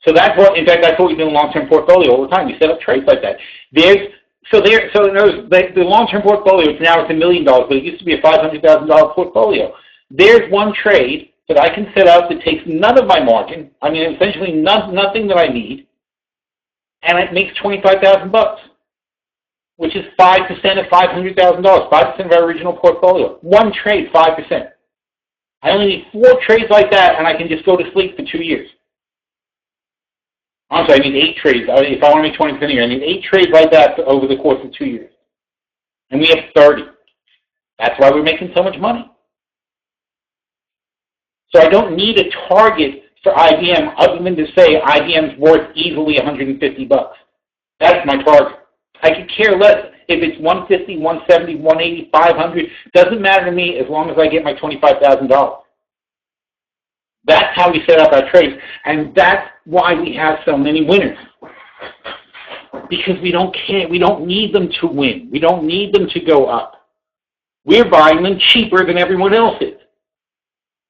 So that's what, in fact, that's what we do in long-term portfolio all the time. We set up trades like that. The long-term portfolio, it's $1 million, but it used to be a $500,000 portfolio. There's one trade that I can set up that takes none of my margin. I mean, essentially nothing that I need, and it makes $25,000, which is 5% of $500,000, 5% of our original portfolio. One trade, 5%. I only need 4 trades like that, and I can just go to sleep for 2 years. I'm sorry, I need 8 trades. If I want to make 20% a year, I need 8 trades like that over the course of 2 years. And we have 30. That's why we're making so much money. So I don't need a target for IBM other than to say IBM's worth easily $150. That's my target. I could care less if it's 150, 170, 180, 500. Doesn't matter to me as long as I get my $25,000. That's how we set up our trades, and that's why we have so many winners. Because we don't care. We don't need them to win. We don't need them to go up. We're buying them cheaper than everyone else is.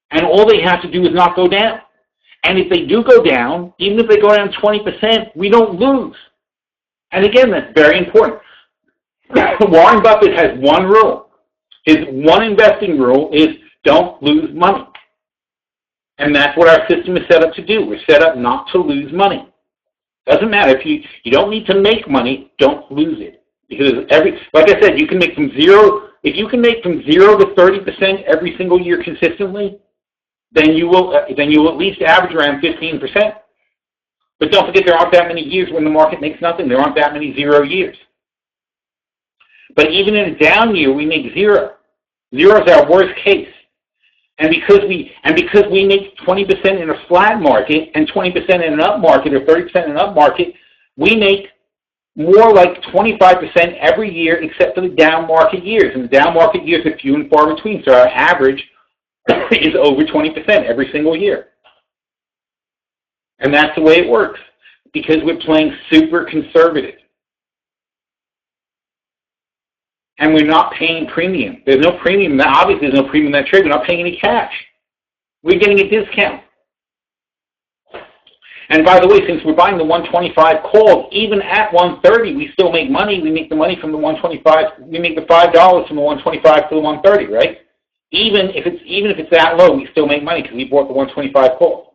And all they have to do is not go down. And if they do go down, even if they go down 20%, we don't lose. And again, that's very important. Warren Buffett has one rule. His one investing rule is don't lose money. And that's what our system is set up to do. We're set up not to lose money. Doesn't matter. If you don't need to make money, don't lose it. Because like I said, you can make from zero. If you can make from 0 to 30% every single year consistently, then you will at least average around 15%. But don't forget, there aren't that many years when the market makes nothing. There aren't that many 0 years. But even in a down year, we make 0. 0 is our worst case. And because we make 20% in a flat market and 20% in an up market or 30% in an up market, we make more like 25% every year except for the down market years. And the down market years are few and far between, so our average is over 20% every single year. And that's the way it works because we're playing super conservative. And we're not paying premium. There's no premium. Obviously, there's no premium in that trade. We're not paying any cash. We're getting a discount. And by the way, since we're buying the 125 calls, even at 130, we still make money. We make the money from the 125. We make the $5 from the 125 to the 130, right? Even if it's that low, we still make money because we bought the 125 call.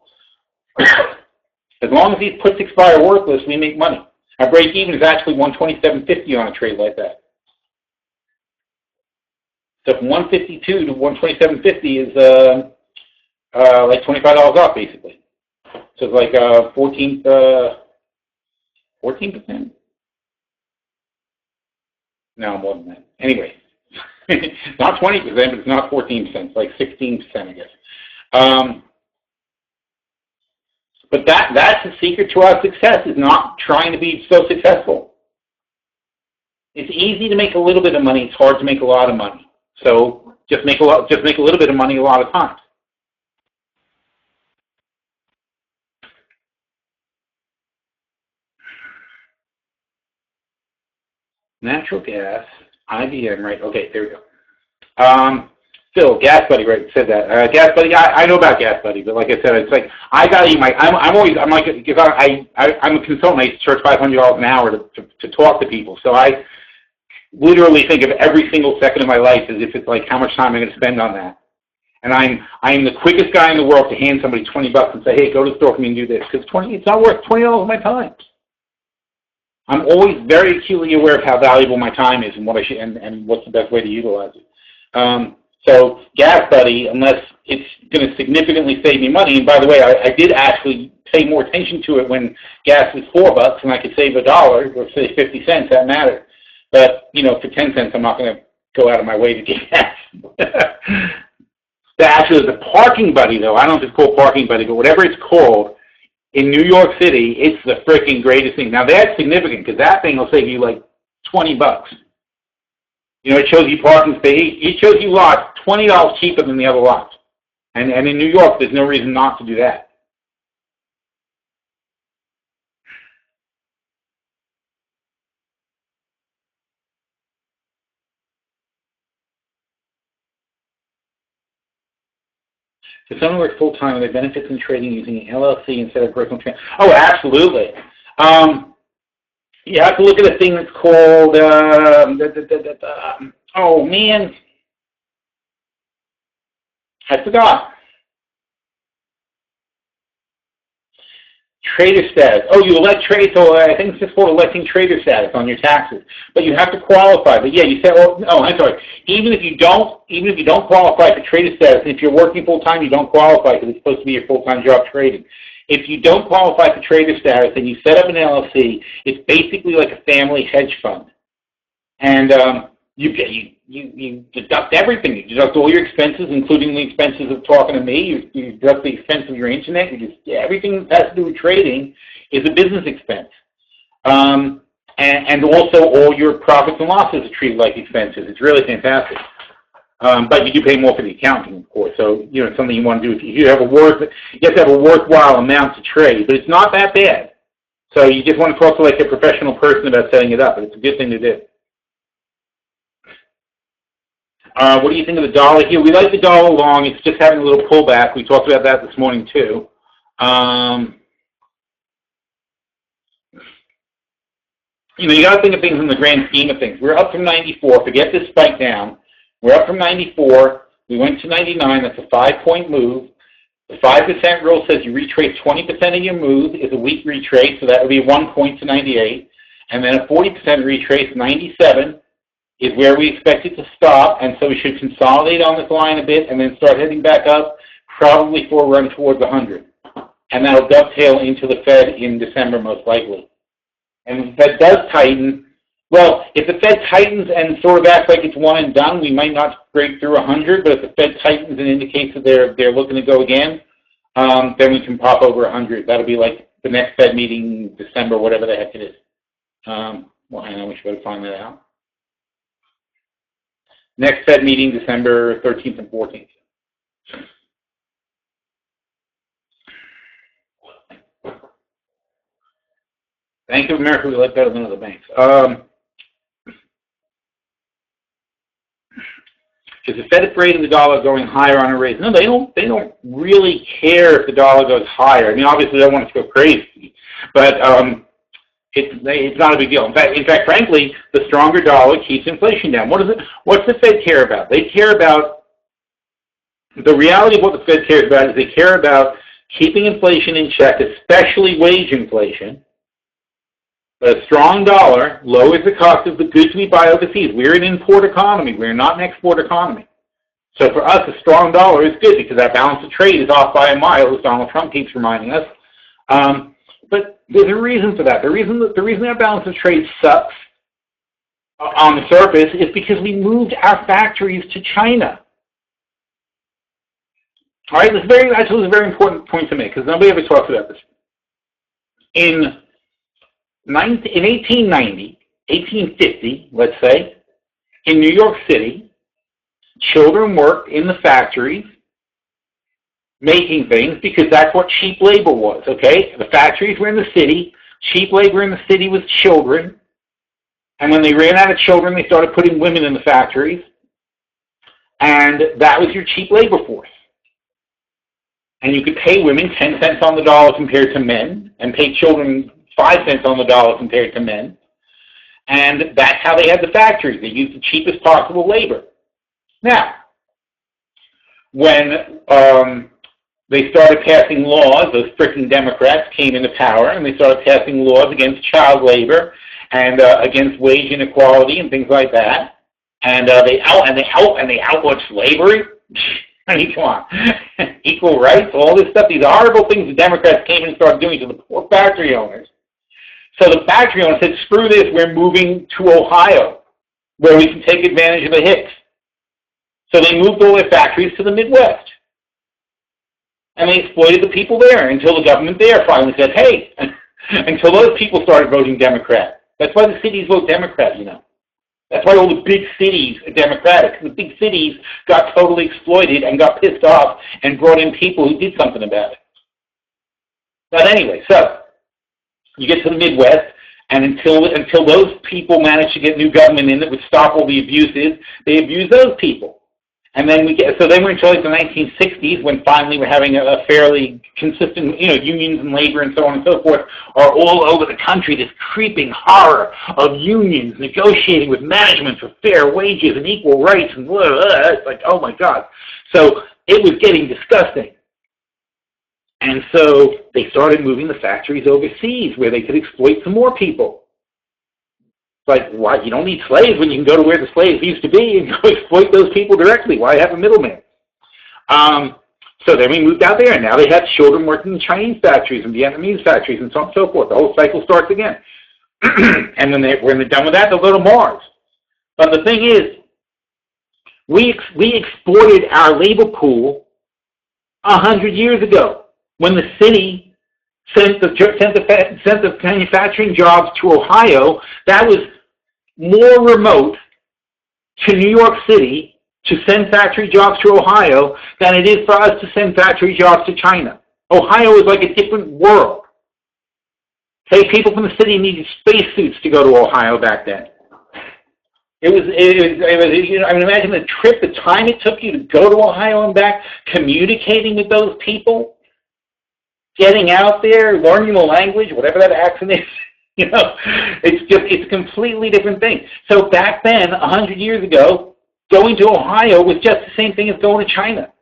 As long as these puts expire worthless, we make money. Our break even is actually 127.50 on a trade like that. So from 152 to 127.50 is like $25 off, basically. So it's like 14%. No, more than that. Anyway, not 20%, but it's not 14%. It's like 16%, I guess. But that's the secret to our success, is not trying to be so successful. It's easy to make a little bit of money. It's hard to make a lot of money. So just make a little bit of money a lot of times. Natural gas, IBM, right? Okay, there we go. Phil, Gas Buddy, right? Said that. Gas Buddy, I know about Gas Buddy, but like I said, it's like I got you. I'm like because I'm a consultant. I charge $500 an hour to talk to people. So I literally think of every single second of my life as if it's like how much time I'm going to spend on that. And I'm the quickest guy in the world to hand somebody $20 and say, hey, go to the store for me and do this, because it's not worth $20 of my time. I'm always very acutely aware of how valuable my time is and what I should and what's the best way to utilize it. So Gas Buddy, unless it's going to significantly save me money, and by the way, I did actually pay more attention to it when gas was $4 and I could save $1 or say 50 cents, that mattered. But, for 10 cents, I'm not going to go out of my way to get gas. Actually, the Parking Buddy, though, I don't know if it's called Parking Buddy, but whatever it's called, in New York City, it's the freaking greatest thing. Now, that's significant because that thing will save you like $20. It shows you parking space. It shows you lots $20 cheaper than the other lots. And in New York, there's no reason not to do that. So someone works full-time and their benefits in trading using an LLC instead of personal training. Oh, absolutely. You have to look at a thing that's called, oh, man. I forgot. Trader status. Oh, you elect trade, so I think it's just called electing trader status on your taxes. But you have to qualify. But yeah, you said, I'm sorry. Even if you don't qualify for trader status, if you're working full time, you don't qualify because it's supposed to be your full-time job trading. If you don't qualify for trader status and you set up an LLC, it's basically like a family hedge fund, and you deduct everything. You deduct all your expenses, including the expenses of talking to me. You deduct the expense of your internet. Everything that has to do with trading is a business expense. And also all your profits and losses are treated like expenses. It's really fantastic. But you do pay more for the accounting, of course. So it's something you want to do. If you have you have to have a worthwhile amount to trade, but it's not that bad. So you just want to talk to like a professional person about setting it up. But it's a good thing to do. What do you think of the dollar here? We like the dollar long. It's just having a little pullback. We talked about that this morning too. You got to think of things in the grand scheme of things. We're up from 94. Forget this spike down. We're up from 94. We went to 99. That's a 5-point move. The 5% rule says you retrace 20% of your move is a weak retrace, so that would be 1 point to 98. And then a 40% retrace, 97, is where we expect it to stop, and so we should consolidate on this line a bit and then start heading back up, probably for a run towards 100. And that'll dovetail into the Fed in December, most likely. And if the Fed does tighten, well, if the Fed tightens and sort of acts like it's one and done, we might not break through 100, but if the Fed tightens and indicates that they're looking to go again, then we can pop over 100. That'll be like the next Fed meeting, December, whatever the heck it is. Well, hang on, we should better find that out. Next Fed meeting, December 13th and 14th. Bank of America, we like better than other banks. Is the Fed afraid of the dollar going higher on a raise? No, they don't really care if the dollar goes higher. I mean, obviously they don't want it to go crazy, but it's not a big deal. In fact, frankly, the stronger dollar keeps inflation down. What's the Fed care about? They care about, the reality of what the Fed cares about is they care about keeping inflation in check, especially wage inflation. A strong dollar lowers the cost of the goods we buy overseas. We're an import economy. We're not an export economy. So for us, a strong dollar is good because our balance of trade is off by a mile, as Donald Trump keeps reminding us. But there's a reason for that. The reason our balance of trade sucks on the surface is because we moved our factories to China. All right, this is a very important point to make because nobody ever talks about this. In 1850, let's say, in New York City, children worked in the factories making things because that's what cheap labor was, okay? The factories were in the city. Cheap labor in the city was children. And when they ran out of children, they started putting women in the factories. And that was your cheap labor force. And you could pay women 10 cents on the dollar compared to men, and pay children 5 cents on the dollar compared to men. And that's how they had the factories. They used the cheapest possible labor. Now, when they started passing laws, those frickin' Democrats came into power, and they started passing laws against child labor and against wage inequality and things like that. And they outlawed slavery. I mean, come on. Equal rights, all this stuff, these horrible things the Democrats came and started doing to the poor factory owners. So the factory owners said, screw this, we're moving to Ohio, where we can take advantage of the Hicks. So they moved all their factories to the Midwest. And they exploited the people there until the government there finally said, hey, until those people started voting Democrat. That's why the cities vote Democrat, you know. That's why all the big cities are Democratic. The big cities got totally exploited and got pissed off and brought in people who did something about it. But anyway, so you get to the Midwest, and until those people managed to get new government in that would stop all the abuses, they abused those people. And then we're until like the 1960s when finally we're having a fairly consistent, unions and labor and so on and so forth are all over the country. This creeping horror of unions negotiating with management for fair wages and equal rights and blah, blah, blah. It's like, oh my God. So it was getting disgusting. And so they started moving the factories overseas where they could exploit some more people. Like, why? You don't need slaves when you can go to where the slaves used to be and go exploit those people directly. Why have a middleman? So then we moved out there, and now they have children working in Chinese factories and Vietnamese factories and so on and so forth. The whole cycle starts again. And when they're done with that, they'll go to Mars. But the thing is, we exported our labor pool 100 years ago when the city sent the manufacturing jobs to Ohio. That was more remote to New York City to send factory jobs to Ohio than it is for us to send factory jobs to China. Ohio is like a different world. Okay, people from the city needed spacesuits to go to Ohio back then. It was I mean, imagine the trip, the time it took you to go to Ohio and back, communicating with those people, getting out there, learning the language, whatever that accent is. It's a completely different thing. So back then, 100 years ago, going to Ohio was just the same thing as going to China.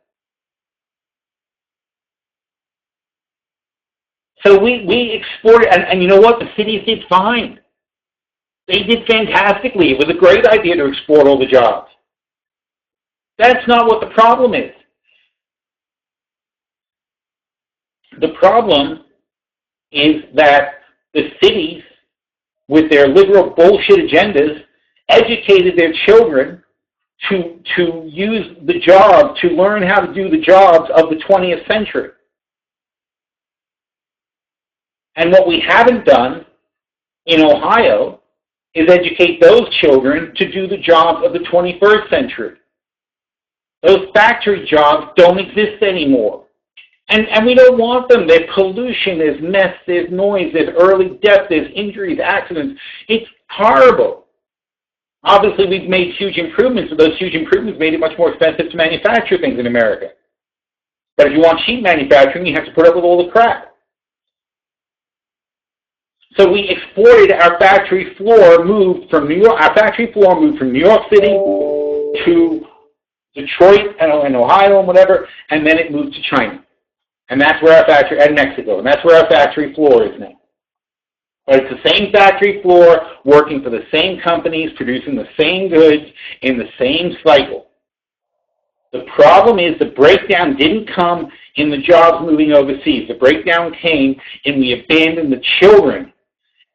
So we exported, and you know what? The cities did fine. They did fantastically. It was a great idea to export all the jobs. That's not what the problem is. The problem is that the cities, with their liberal bullshit agendas, educated their children to use the job, to learn how to do the jobs of the 20th century. And what we haven't done in Ohio is educate those children to do the jobs of the 21st century. Those factory jobs don't exist anymore. And we don't want them. There's pollution, there's mess, there's noise, there's early death, there's injuries, accidents. It's horrible. Obviously, we've made huge improvements, but those huge improvements made it much more expensive to manufacture things in America. But if you want cheap manufacturing, you have to put up with all the crap. So we exported our factory floor, moved from New York. Our factory floor moved from New York City to Detroit and Ohio and whatever, and then it moved to China. And that's where our factory, and Mexico, and that's where our factory floor is now. But it's the same factory floor, working for the same companies, producing the same goods in the same cycle. The problem is the breakdown didn't come in the jobs moving overseas. The breakdown came in we abandoned the children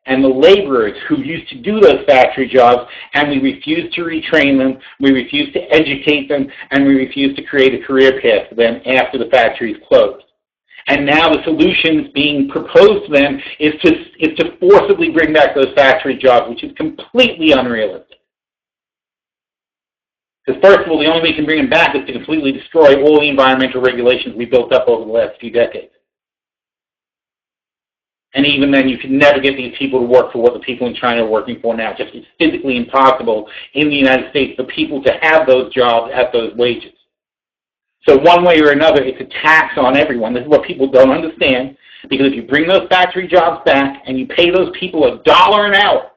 and the laborers who used to do those factory jobs, and we refused to retrain them, we refused to educate them, and we refused to create a career path for them after the factories closed. And now the solutions being proposed to them is to forcibly bring back those factory jobs, which is completely unrealistic. Because first of all, the only way you can bring them back is to completely destroy all the environmental regulations we built up over the last few decades. And even then, you can never get these people to work for what the people in China are working for now. Just it's physically impossible in the United States for people to have those jobs at those wages. So one way or another, it's a tax on everyone. This is what people don't understand, because if you bring those factory jobs back and you pay those people $1 an hour,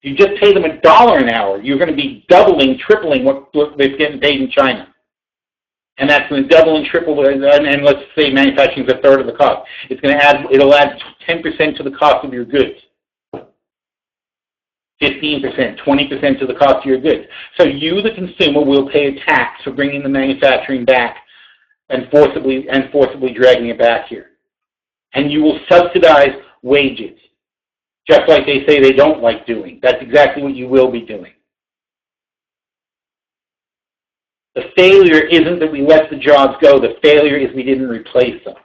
if you just pay them $1 an hour, you're going to be doubling, tripling what they're getting paid in China. And that's going to double and triple, and let's say manufacturing is a third of the cost. It'll add 10% to the cost of your goods. 15%, 20% to the cost of your goods. So you, the consumer, will pay a tax for bringing the manufacturing back and forcibly dragging it back here. And you will subsidize wages, just like they say they don't like doing. That's exactly what you will be doing. The failure isn't that we let the jobs go. The failure is we didn't replace them,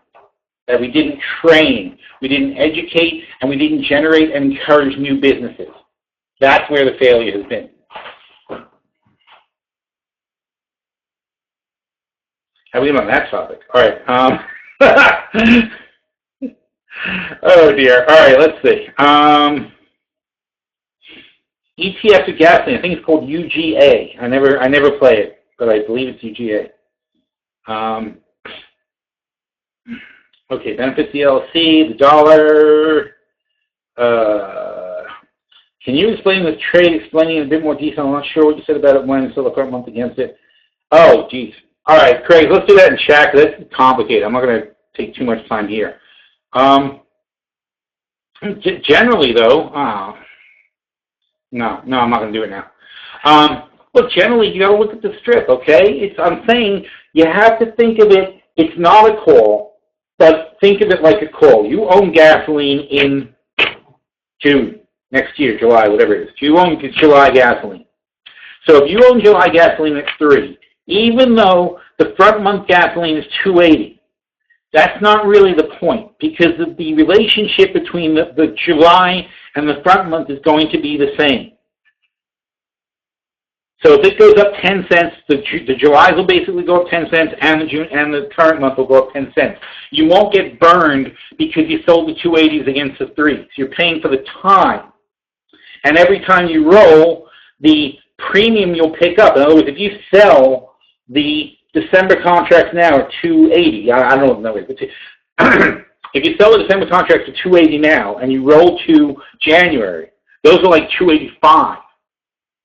that we didn't train, we didn't educate, and we didn't generate and encourage new businesses. That's where the failure has been. How are we on that topic? All right. Oh, dear. All right, let's see. ETF to gasoline. I think it's called UGA. I never play it, but I believe it's UGA. Okay, benefits DLC, the dollar. Can you explain this trade, explaining in a bit more detail? I'm not sure what you said about it when until the current month against it. Oh, geez. All right, Craig, let's do that in chat, because that's complicated. I'm not going to take too much time here. Generally, though, no, I'm not going to do it now. Look, generally, you got to look at the strip, okay? I'm saying you have to think of it, it's not a call, but think of it like a call. You own gasoline in June. Next year, July, whatever it is. You own July gasoline. So if you own July gasoline at 3, even though the front month gasoline is $2.80, that's not really the point, because the relationship between the July and the front month is going to be the same. So if it goes up 10 cents, the Julys will basically go up 10 cents, and the current month will go up 10 cents. You won't get burned because you sold the 280s against the 3s. You're paying for the time. And every time you roll, the premium you'll pick up. In other words, if you sell the December contracts now at 280, I don't know, but if you sell the December contracts at 280 now and you roll to January, those are like 285.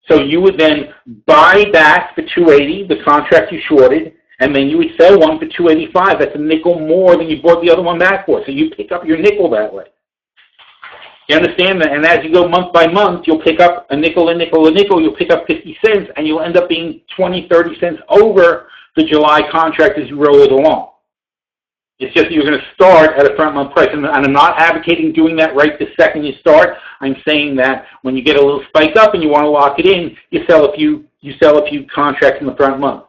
So you would then buy back the 280, the contract you shorted, and then you would sell one for 285. That's a nickel more than you bought the other one back for. So you pick up your nickel that way. You understand that? And as you go month by month, you'll pick up a nickel, a nickel, a nickel. You'll pick up 50 cents, and you'll end up being 20, 30 cents over the July contract as you roll it along. It's just that you're going to start at a front month price. And I'm not advocating doing that right the second you start. I'm saying that when you get a little spike up and you want to lock it in, you sell a few contracts in the front month.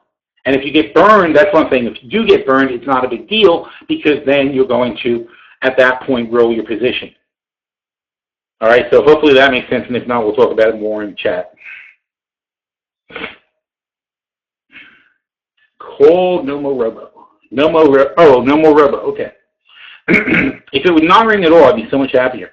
And if you get burned, that's one thing. If you do get burned, it's not a big deal, because then you're going to, at that point, roll your position. All right, so hopefully that makes sense, and if not, we'll talk about it more in chat. Call no more robo. No more robo, okay. If it would not ring at all, I'd be so much happier.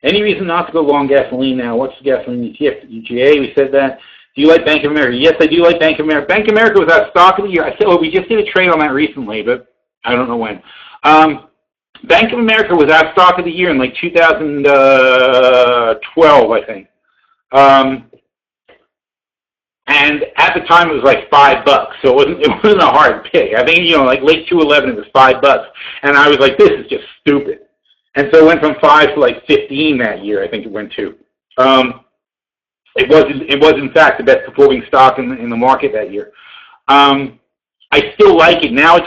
Any reason not to go long gasoline now? What's the gasoline ETF? UGA, we said that. Do you like Bank of America? Yes, I do like Bank of America. Bank of America was our stock of the year. I said, well, we just did a trade on that recently, but I don't know when. Bank of America was our stock of the year in like 2012, I think. And at the time it was like $5, so it wasn't a hard pick. I think, like late 2011 it was $5, and I was like, this is just stupid. And so it went from 5 to like 15 that year. I think it went to. It was in fact the best performing stock in the market that year. I still like it now.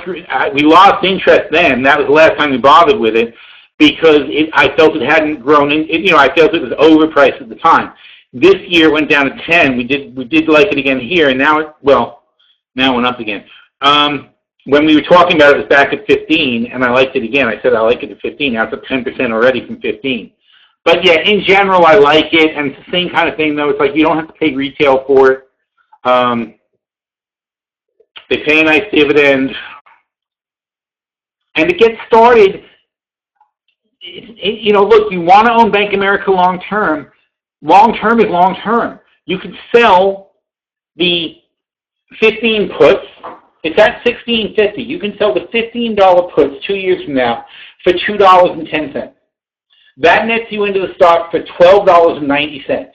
We lost interest then. That was the last time we bothered with it because I felt it hadn't grown. I felt it was overpriced at the time. This year it went down to 10. We did like it again here, and now it went up again. When we were talking about it, it was back at 15, and I liked it again. I said I like it at 15. Now it's up 10% already from 15. But yeah, in general, I like it, and it's the same kind of thing, though. It's like you don't have to pay retail for it. They pay a nice dividend. And to get started, look, you want to own Bank of America long-term. Long-term is long-term. You can sell the 15 puts. It's at $16.50. You can sell the $15 puts 2 years from now for $2.10. That nets you into the stock for $12.90.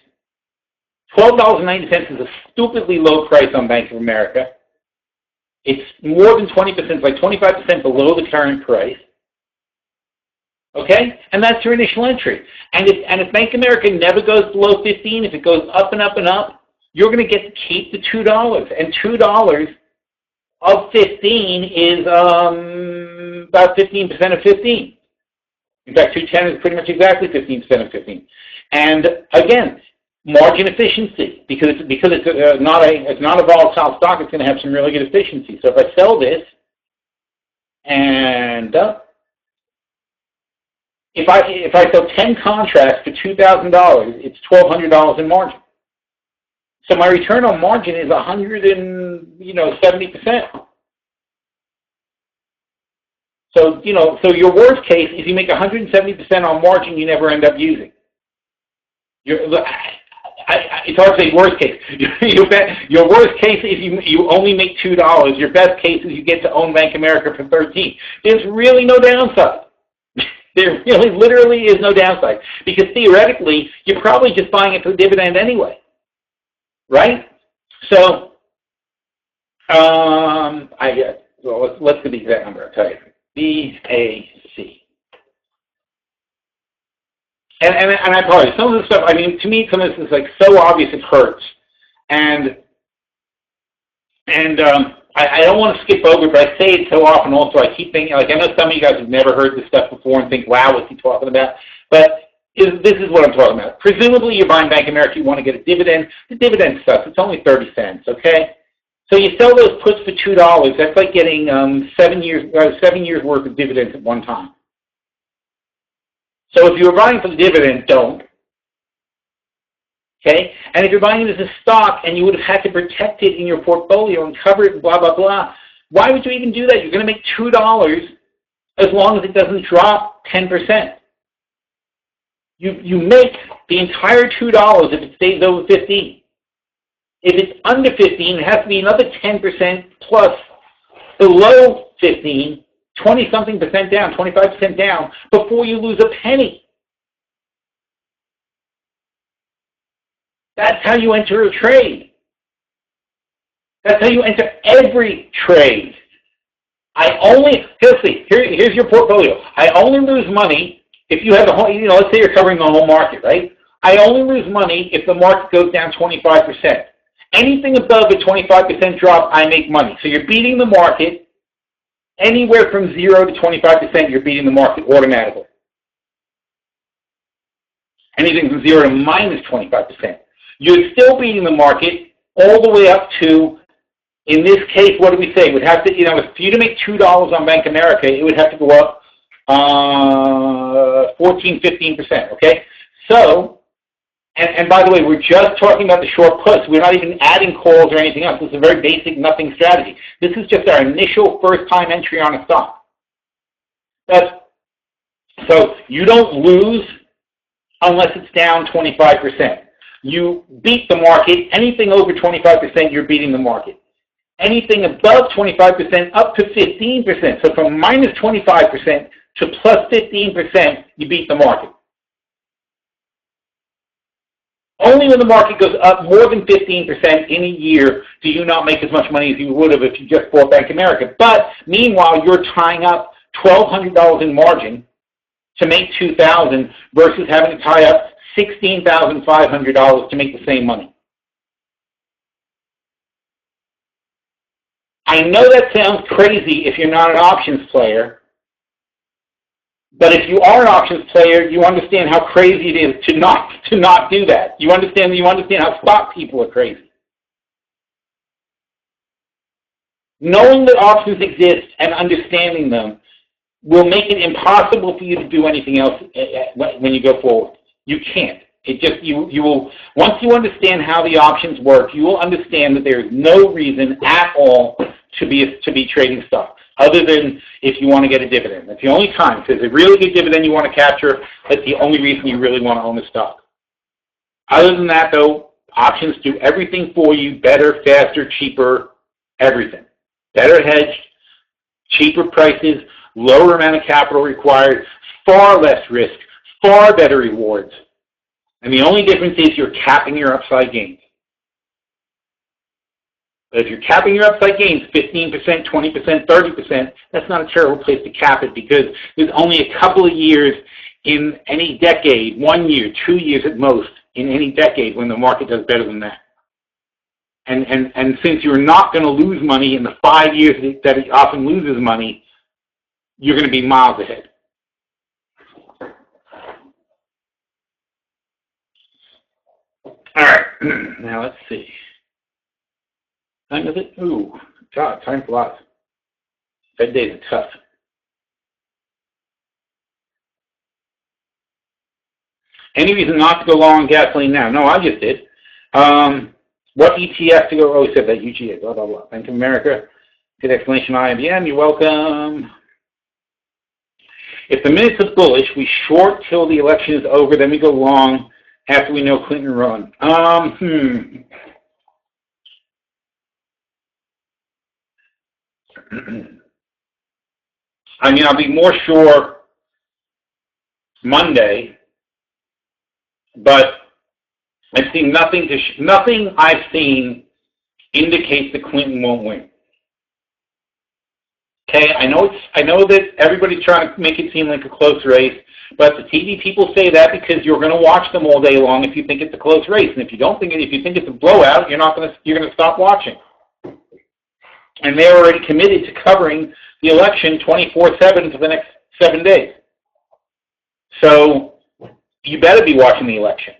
$12.90 is a stupidly low price on Bank of America. It's more than 20%, it's like 25% below the current price. Okay? And that's your initial entry. And if Bank of America never goes below 15, if it goes up and up and up, you're going to get to keep the $2. And $2 of 15 is about 15% of 15. In fact, 210 is pretty much exactly 15% of 15. And again, margin efficiency, because it's not a volatile stock, it's going to have some really good efficiency. So if I sell this, and if I sell 10 contracts for $2,000, it's $1,200 in margin. So my return on margin is 170%. So so your worst case is you make 170% on margin you never end up using. It's hard to say worst case. Your worst case is you only make $2. Your best case is you get to own Bank of America for 13. There's really no downside. There really, literally is no downside. Because theoretically, you're probably just buying it for the dividend anyway. Right? So, let's get the exact number, I'll tell you. BAC. And I apologize. Some of the stuff, to me, some of this is like so obvious it hurts. And I don't want to skip over, but I say it so often also. I keep thinking, like, I know some of you guys have never heard this stuff before and think, wow, what's he talking about? But this is what I'm talking about. Presumably you're buying Bank of America, you want to get a dividend. The dividend sucks. It's only 30 cents, okay? So you sell those puts for $2. That's like getting 7 years worth of dividends at one time. So if you were buying for the dividend, don't. Okay? And if you're buying it as a stock and you would have had to protect it in your portfolio and cover it and blah, blah, blah, why would you even do that? You're going to make $2 as long as it doesn't drop 10%. You make the entire $2 if it stays over 15. If it's under 15, it has to be another 10% plus below 15, 20-something percent down, 25% down, before you lose a penny. That's how you enter a trade. That's how you enter every trade. Here's your portfolio. I only lose money if you have the whole, let's say you're covering the whole market, right? I only lose money if the market goes down 25%. Anything above a 25% drop, I make money. So you're beating the market. Anywhere from 0 to 25%, you're beating the market automatically. Anything from 0 to minus 25%. You're still beating the market all the way up to, in this case, what do we say? It would have to, for you to make $2 on Bank of America, it would have to go up 14, 15%, okay? So, and by the way, we're just talking about the short puts. We're not even adding calls or anything else. This is a very basic nothing strategy. This is just our initial first-time entry on a stock. So you don't lose unless it's down 25%. You beat the market. Anything over 25%, you're beating the market. Anything above 25% up to 15%. So from minus 25% to plus 15%, you beat the market. Only when the market goes up more than 15% in a year do you not make as much money as you would have if you just bought Bank of America. But meanwhile, you're tying up $1,200 in margin to make $2,000 versus having to tie up $16,500 to make the same money. I know that sounds crazy if you're not an options player, but if you are an options player, you understand how crazy it is to not do that. You understand how stock people are crazy. Knowing that options exist and understanding them will make it impossible for you to do anything else when you go forward. You can't. It just you will once you understand how the options work, you will understand that there is no reason at all to be trading stocks, other than if you want to get a dividend. That's the only time. If there's a really good dividend you want to capture, that's the only reason you really want to own a stock. Other than that, though, options do everything for you: better, faster, cheaper, everything. Better hedged, cheaper prices, lower amount of capital required, far less risk, far better rewards. And the only difference is you're capping your upside gains. But if you're capping your upside gains 15%, 20%, 30%, that's not a terrible place to cap it, because there's only a couple of years in any decade, 1 year, 2 years at most, in any decade when the market does better than that. And since you're not going to lose money in the 5 years that it often loses money, you're going to be miles ahead. All right, now let's see. Time is it? Ooh, God, time flies. Fed days are tough. Any reason not to go long on gasoline now? No, I just did. What ETF to go? Oh, he said that UGA, blah, blah, blah. Bank of America. Good explanation, IBM. You're welcome. If the minutes are bullish, we short till the election is over, then we go long after we know Clinton run. I mean, I'll be more sure Monday, but I've seen nothing I've seen indicates that Clinton won't win. Okay, I know that everybody's trying to make it seem like a close race, but the TV people say that because you're going to watch them all day long if you think it's a close race, and if you think it's a blowout, you're going to stop watching. And they're already committed to covering the election 24/7 for the next 7 days. So you better be watching the election.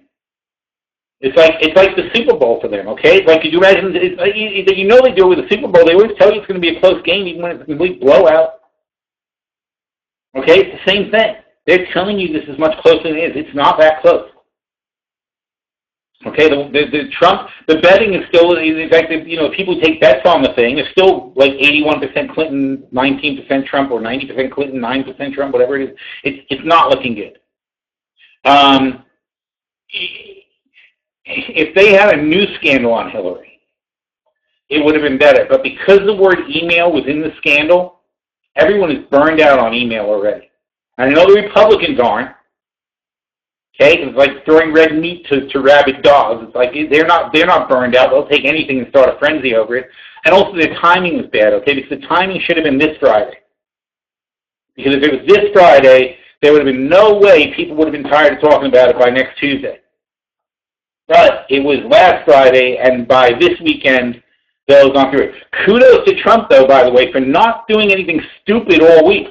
It's like the Super Bowl for them, okay? It's like, could you imagine, they do it with the Super Bowl. They always tell you it's going to be a close game even when it's a complete blowout. Okay? It's the same thing. They're telling you this is much closer than it is. It's not that close. Okay? The betting is still, in fact, people take bets on the thing. It's still like 81% Clinton, 19% Trump, or 90% Clinton, 9% Trump, whatever it is. It's not looking good. If they had a news scandal on Hillary, it would have been better. But because the word email was in the scandal, everyone is burned out on email already. I know the Republicans aren't. Okay, it's like throwing red meat to rabid dogs. It's like they're not burned out. They'll take anything and start a frenzy over it. And also their timing was bad. Okay, because the timing should have been this Friday. Because if it was this Friday, there would have been no way people would have been tired of talking about it by next Tuesday. But it was last Friday, and by this weekend, they'll have gone through it. Kudos to Trump, though, by the way, for not doing anything stupid all week.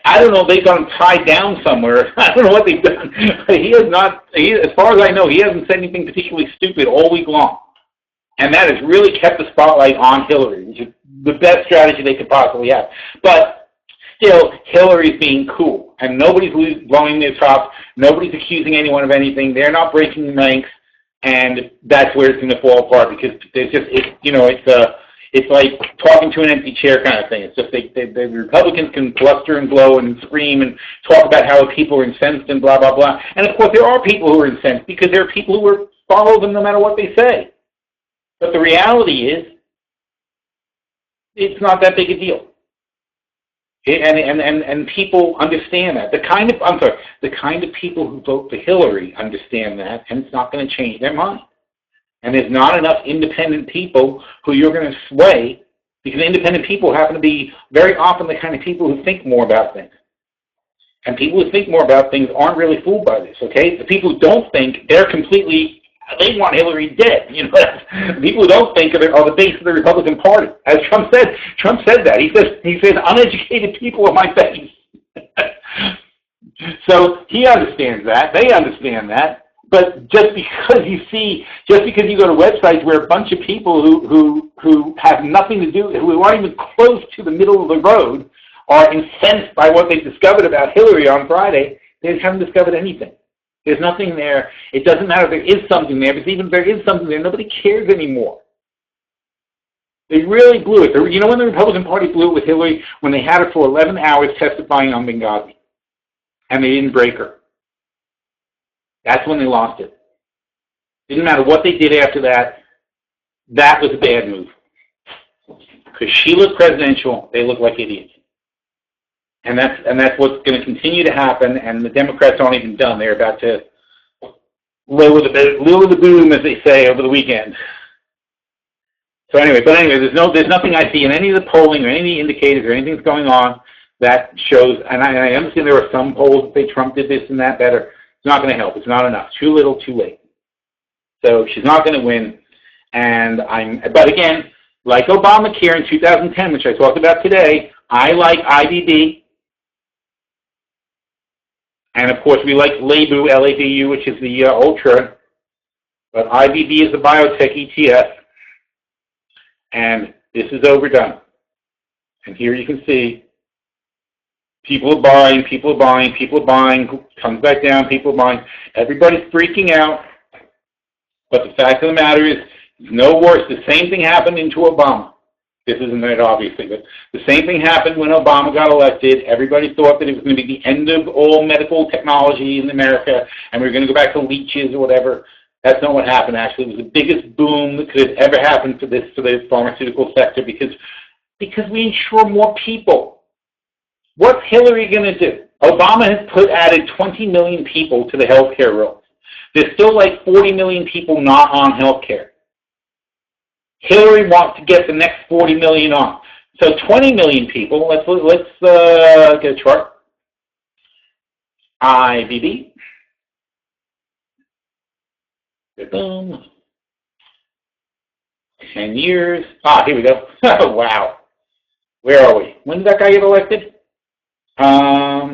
I don't know if they've got him tied down somewhere. I don't know what they've done. He has not, as far as I know, he hasn't said anything particularly stupid all week long. And that has really kept the spotlight on Hillary, which is the best strategy they could possibly have. But still, Hillary's being cool, and nobody's blowing their top. Nobody's accusing anyone of anything. They're not breaking the ranks. And that's where it's going to fall apart, because there's just, it's it's like talking to an empty chair kind of thing. It's just the Republicans can bluster and blow and scream and talk about how people are incensed and blah, blah, blah. And, of course, there are people who are incensed because there are people who follow them no matter what they say. But the reality is it's not that big a deal. And people understand that. The kind of people who vote for Hillary understand that, and it's not going to change their mind. And there's not enough independent people who you're going to sway, because independent people happen to be very often the kind of people who think more about things. And people who think more about things aren't really fooled by this, okay? The people who don't think, they want Hillary dead. You know, the people who don't think are the base of the Republican Party. As Trump said that. He says uneducated people are my base. So he understands that. They understand that. But just because you go to websites where a bunch of people who have nothing to do, who aren't even close to the middle of the road, are incensed by what they discovered about Hillary on Friday, they just haven't discovered anything. There's nothing there. It doesn't matter if there is something there, because even if there is something there, nobody cares anymore. They really blew it. You know when the Republican Party blew it with Hillary? When they had her for 11 hours testifying on Benghazi, and they didn't break her. That's when they lost it. Didn't matter what they did after that. That was a bad move. Because she looked presidential, they look like idiots. And that's what's going to continue to happen, and the Democrats aren't even done. They're about to lower the boom, as they say, over the weekend. So anyway, there's nothing I see in any of the polling or any of the indicators or anything that's going on that shows, and I understand there are some polls that say Trump did this and that better. It's not going to help. It's not enough. Too little, too late. So she's not going to win. But again, like Obamacare in 2010, which I talked about today, I like IBB. And of course, we like LABU, LABU, which is the Ultra. But IBB is the biotech ETF. And this is overdone. And here you can see people are buying, comes back down, people are buying. Everybody's freaking out. But the fact of the matter is, it's no worse. The same thing happened into Obama. This isn't it, obviously, but the same thing happened when Obama got elected. Everybody thought that it was going to be the end of all medical technology in America, and we were going to go back to leeches or whatever. That's not what happened, actually. It was the biggest boom that could have ever happened for the pharmaceutical sector because we insure more people. What's Hillary going to do? Obama has added 20 million people to the health care rolls. There's still like 40 million people not on health care. Hillary wants to get the next 40 million on. So 20 million people, let's get a chart. IBB. Boom. 10 years. Here we go. Wow. Where are we? When did that guy get elected? Well,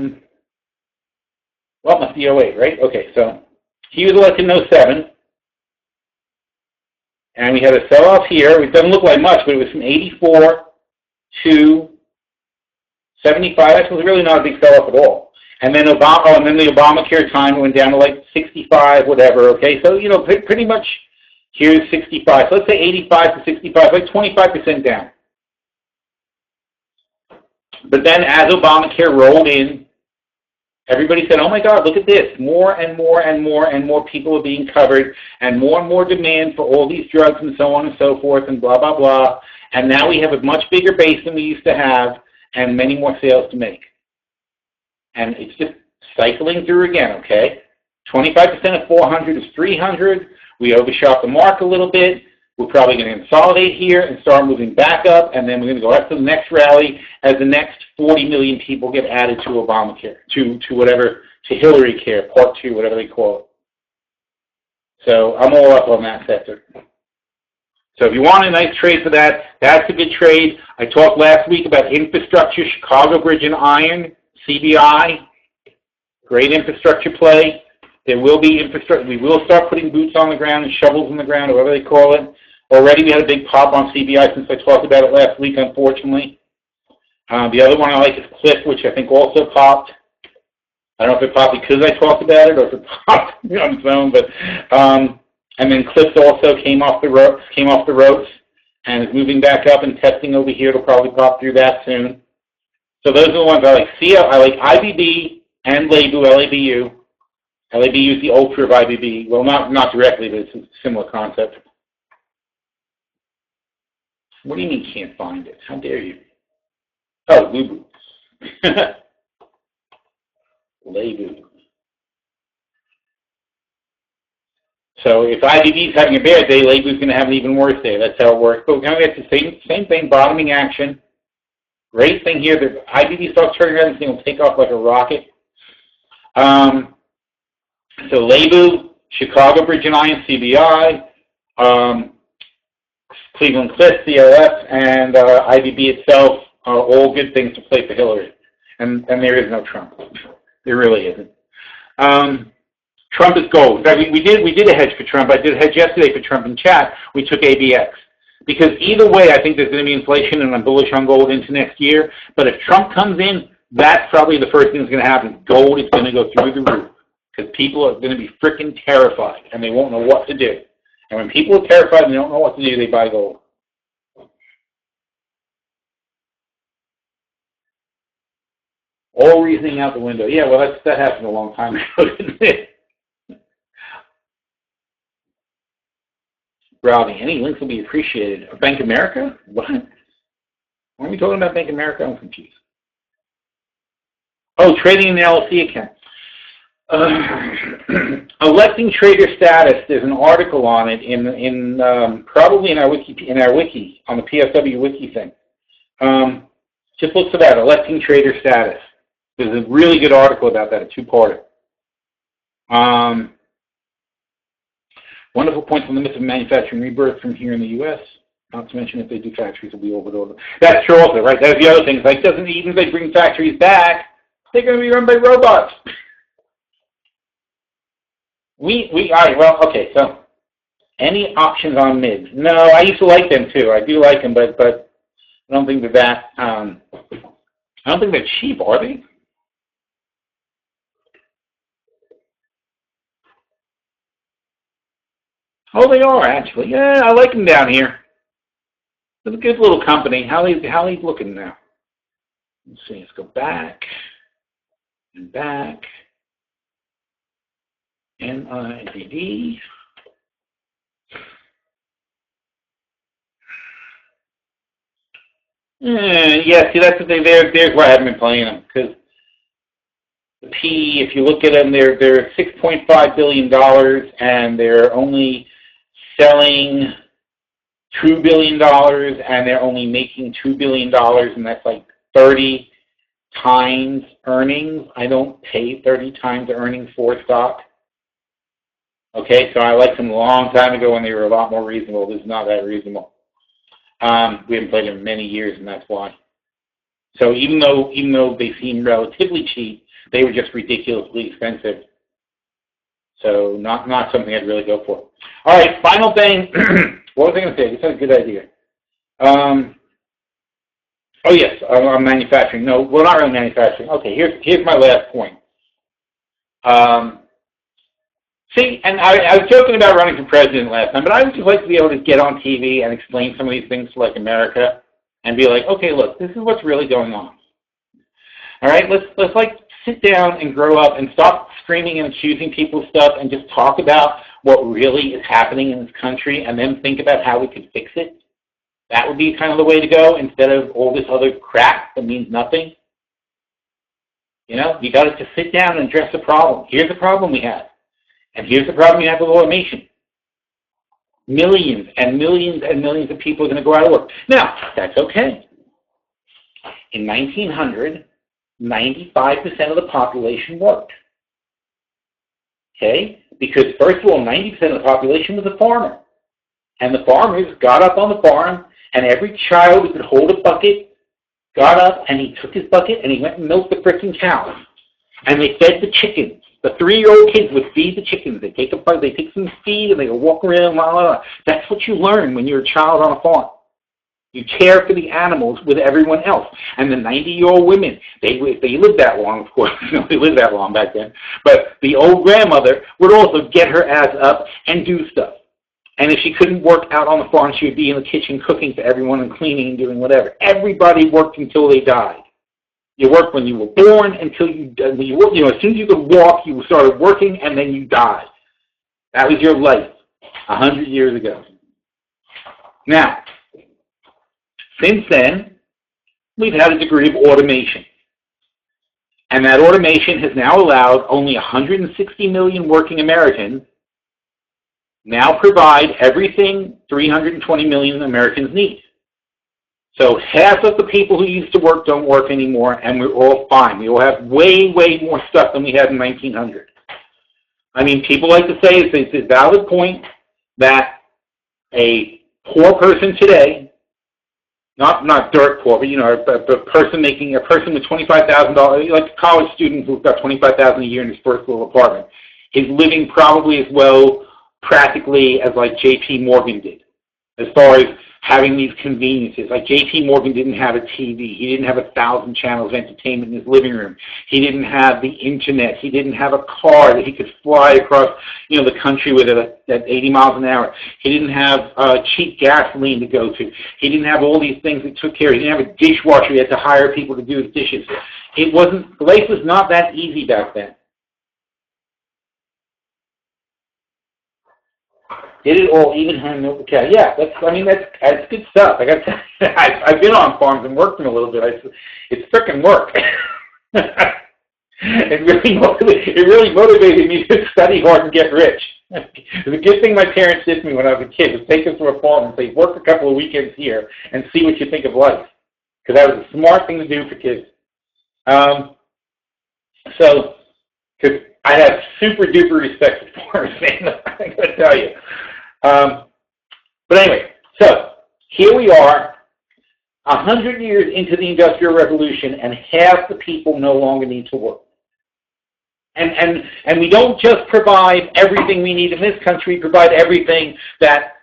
it must be 08, right? Okay, so he was elected in 07. And we had a sell-off here. It doesn't look like much, but it was from 84 to 75. That was really not a big sell-off at all. And then the Obamacare time went down to like 65, whatever. Okay, so pretty much here's 65. So let's say 85 to 65, like 25% down. But then as Obamacare rolled in, everybody said, oh my God, look at this. More and more and more and more people are being covered and more demand for all these drugs and so on and so forth and blah, blah, blah. And now we have a much bigger base than we used to have and many more sales to make. And it's just cycling through again, okay? 25% of 400 is 300. We overshot the mark a little bit. We're probably going to consolidate here and start moving back up, and then we're going to go up to the next rally as the next 40 million people get added to Obamacare, to Hillary Care, Part 2, whatever they call it. So I'm all up on that sector. So if you want a nice trade for that, that's a good trade. I talked last week about infrastructure, Chicago Bridge and Iron, CBI, great infrastructure play. There will be infrastructure. We will start putting boots on the ground and shovels in the ground, or whatever they call it. Already we had a big pop on CBI since I talked about it last week, unfortunately. The other one I like is Cliff, which I think also popped. I don't know if it popped because I talked about it or if it popped on its own, but and then Cliff also came off the ropes. and it's moving back up and testing over here. It'll probably pop through that soon. So those are the ones I like. I like IBB and Lebu, LABU. LABU is the ultra of IBB. Well, not directly, but it's a similar concept. What do you mean you can't find it? How dare you? Oh, Lebu. Lebu. So if IBB is having a bad day, Lebu is going to have an even worse day. That's how it works. But we're going to get the same thing, bottoming action. Great thing here, the IBB starts turning around, this thing will take off like a rocket. So Lebu, Chicago Bridge and Iron, CBI, Cleveland Cliffs, CLS, and IBB itself are all good things to play for Hillary. And there is no Trump. There really isn't. Trump is gold. In fact, we did a hedge for Trump. I did a hedge yesterday for Trump in chat. We took ABX. Because either way, I think there's going to be inflation, and I'm bullish on gold into next year. But if Trump comes in, that's probably the first thing that's going to happen. Gold is going to go through the roof. Because people are going to be freaking terrified, and they won't know what to do. And when people are terrified and they don't know what to do, they buy gold. All reasoning out the window. Yeah, well, that happened a long time ago, didn't it? Browsing. Any links will be appreciated. Bank of America? What? Why are we talking about Bank of America? I'm confused. Oh, trading in the LLC account. Electing trader status. There's an article on it in probably in our wiki on the PSW wiki thing. Just look for that. Electing trader status. There's a really good article about that. A two-parter. Wonderful points on the myth of manufacturing rebirth from here in the U.S. Not to mention if they do factories, it'll be overloaded. That's true also, right? That's the other thing. Like, even if they bring factories back, they're going to be run by robots. All right, well, okay, so any options on MIGs? No, I used to like them too. I do like them, but I don't think they're I don't think they're cheap, are they? Oh, they are, actually. Yeah, I like them down here. It's a good little company. How are they looking now? Let's see. Let's go back and back. NIDD. Yeah, see, that's what there's where I haven't been playing them. Because the P, if you look at them, they're $6.5 billion, and they're only selling $2 billion, and they're only making $2 billion, and that's like 30 times earnings. I don't pay 30 times earnings for stock. Okay, so I liked them a long time ago when they were a lot more reasonable. This is not that reasonable. We haven't played them in many years, and that's why. So even though they seem relatively cheap, they were just ridiculously expensive. So not something I'd really go for. All right, final thing. What was I going to say? I just had a good idea. Oh yes, on manufacturing. No, well, not really manufacturing. Okay, here's my last point. See, and I was joking about running for president last time, but I would just like to be able to get on TV and explain some of these things to like America and be like, okay, look, this is what's really going on. All right, let's like sit down and grow up and stop screaming and accusing people of stuff and just talk about what really is happening in this country and then think about how we could fix it. That would be kind of the way to go instead of all this other crap that means nothing. You know, you got to just sit down and address the problem. Here's the problem we have. And here's the problem you have with automation. Millions and millions and millions of people are going to go out of work. Now, that's okay. In 1900, 95% of the population worked. Okay? Because first of all, 90% of the population was a farmer. And the farmers got up on the farm, and every child who could hold a bucket got up, and he took his bucket, and he went and milked the frickin' cows. And they fed the chickens. The 3-year-old kids would feed the chickens. They take some feed, and they go walk around, blah, blah, blah. That's what you learn when you're a child on a farm. You care for the animals with everyone else. And the 90-year-old women, if they lived that long, of course, they lived that long back then, but the old grandmother would also get her ass up and do stuff. And if she couldn't work out on the farm, she would be in the kitchen cooking for everyone and cleaning and doing whatever. Everybody worked until they died. You worked when you were born until you as soon as you could walk, you started working, and then you died. That was your life 100 years ago. Now, since then, we've had a degree of automation. And that automation has now allowed only 160 million working Americans now provide everything 320 million Americans need. So half of the people who used to work don't work anymore, and we're all fine. We all have way, way more stuff than we had in 1900. I mean, people like to say it's a valid point that a poor person today, not dirt poor, but a person with $25,000, like a college student who's got $25,000 a year in his first little apartment, is living probably as well practically as like J.P. Morgan did, as far as having these conveniences. Like J.P. Morgan didn't have a TV. He didn't have 1,000 channels of entertainment in his living room. He didn't have the internet. He didn't have a car that he could fly across, the country with at 80 miles an hour. He didn't have cheap gasoline to go to. He didn't have all these things that took care of. He didn't have a dishwasher. He had to hire people to do his dishes. Life was not that easy back then. Did it all, even hand milk the cow. Yeah, that's good stuff. I got to tell you, I've been on farms and worked them a little bit. It's frickin' work. It really motivated me to study hard and get rich. The good thing my parents did to me when I was a kid was take us to a farm and say, work a couple of weekends here and see what you think of life. Because that was a smart thing to do for kids. Because I have super duper respect for farmers, man. I got to tell you. But anyway, so here we are, 100 years into the Industrial Revolution, and half the people no longer need to work. And we don't just provide everything we need in this country, we provide everything that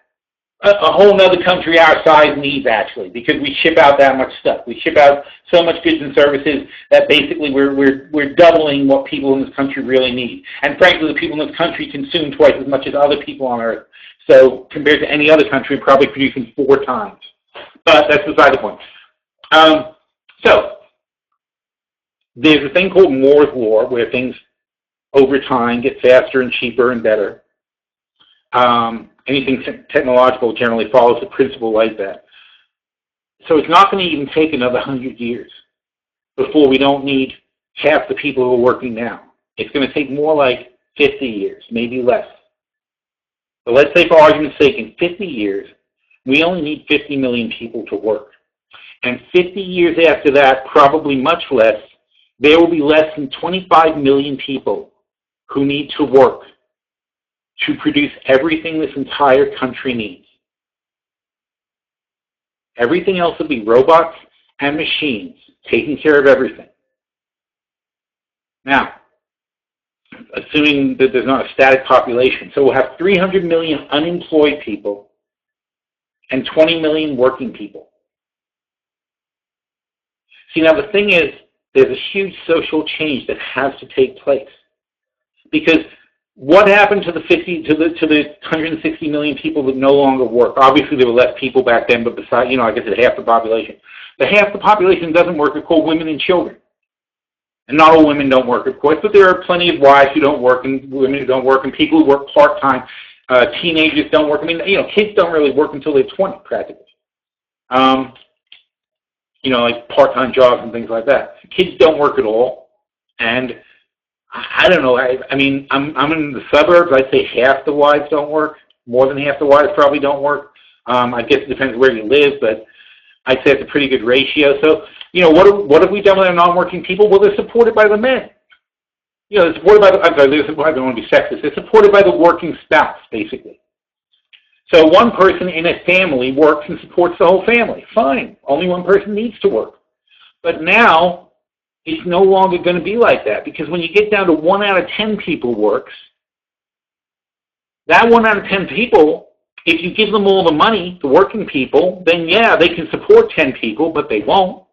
a whole other country our size needs, actually, because we ship out that much stuff. We ship out so much goods and services that basically we're doubling what people in this country really need. And frankly, the people in this country consume twice as much as other people on Earth. So compared to any other country, we're probably producing 4 times. But that's beside the point. So there's a thing called Moore's Law, where things over time get faster and cheaper and better. Anything technological generally follows a principle like that. So it's not going to even take another 100 years before we don't need half the people who are working now. It's going to take more like 50 years, maybe less. But let's say, for argument's sake, in 50 years, we only need 50 million people to work. And 50 years after that, probably much less, there will be less than 25 million people who need to work to produce everything this entire country needs. Everything else will be robots and machines taking care of everything. Now, assuming that there's not a static population, so we'll have 300 million unemployed people and 20 million working people. See, now the thing is, there's a huge social change that has to take place. Because what happened to the 160 million people that no longer work? Obviously, there were less people back then, but besides, I guess it's half the population. The half the population doesn't work are called women and children. And not all women don't work, of course, but there are plenty of wives who don't work and women who don't work and people who work part-time. Teenagers don't work. I mean, kids don't really work until they're 20, practically. Like part-time jobs and things like that. Kids don't work at all. And I don't know. I mean, I'm in the suburbs. I'd say half the wives don't work. More than half the wives probably don't work. I guess it depends where you live, but I'd say it's a pretty good ratio. So, what have we done with our non-working people? Well, they're supported by the men. They're supported by I don't want to be sexist. They're supported by the working spouse, basically. So one person in a family works and supports the whole family. Fine. Only one person needs to work. But now, it's no longer going to be like that, because when you get down to 1 out of 10 people works, that 1 out of 10 people, if you give them all the money, the working people, then yeah, they can support 10 people, but they won't.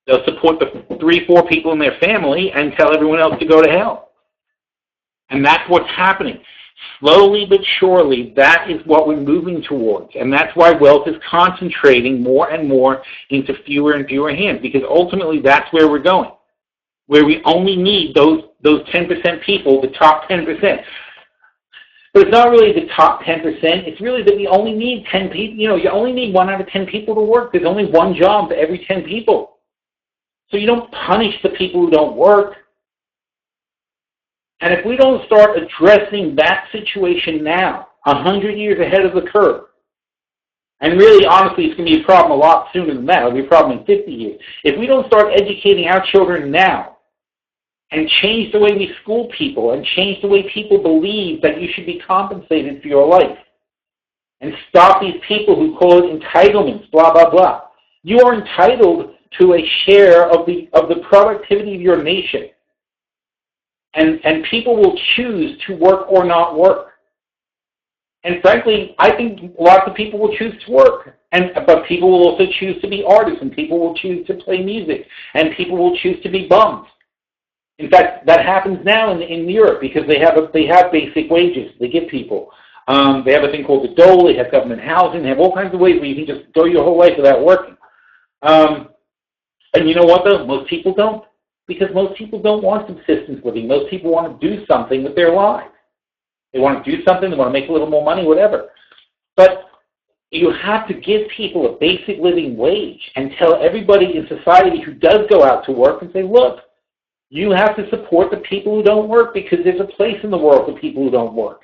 They'll support the 3, 4 people in their family and tell everyone else to go to hell. And that's what's happening. Slowly but surely, that is what we're moving towards. And that's why wealth is concentrating more and more into fewer and fewer hands, because ultimately that's where we're going, where we only need those 10% people, the top 10%. But it's not really the top 10%. It's really that we only need 10 people. You know, you only need 1 out of 10 people to work. There's only one job for every 10 people. So you don't punish the people who don't work. And if we don't start addressing that situation now, 100 years ahead of the curve, and really, honestly, it's going to be a problem a lot sooner than that. It'll be a problem in 50 years. If we don't start educating our children now and change the way we school people and change the way people believe that you should be compensated for your life and stop these people who call it entitlements, blah, blah, blah. You are entitled to a share of the productivity of your nation. And people will choose to work or not work. And frankly, I think lots of people will choose to work. But people will also choose to be artists, and people will choose to play music, and people will choose to be bums. In fact, that happens now in Europe because they have basic wages they give people. They have a thing called the dole, they have government housing, they have all kinds of ways where you can just go your whole life without working. And you know what though? Most people don't. Because most people don't want subsistence living. Most people want to do something with their lives. They want to do something, they want to make a little more money, whatever. But you have to give people a basic living wage and tell everybody in society who does go out to work and say, look, you have to support the people who don't work because there's a place in the world for people who don't work,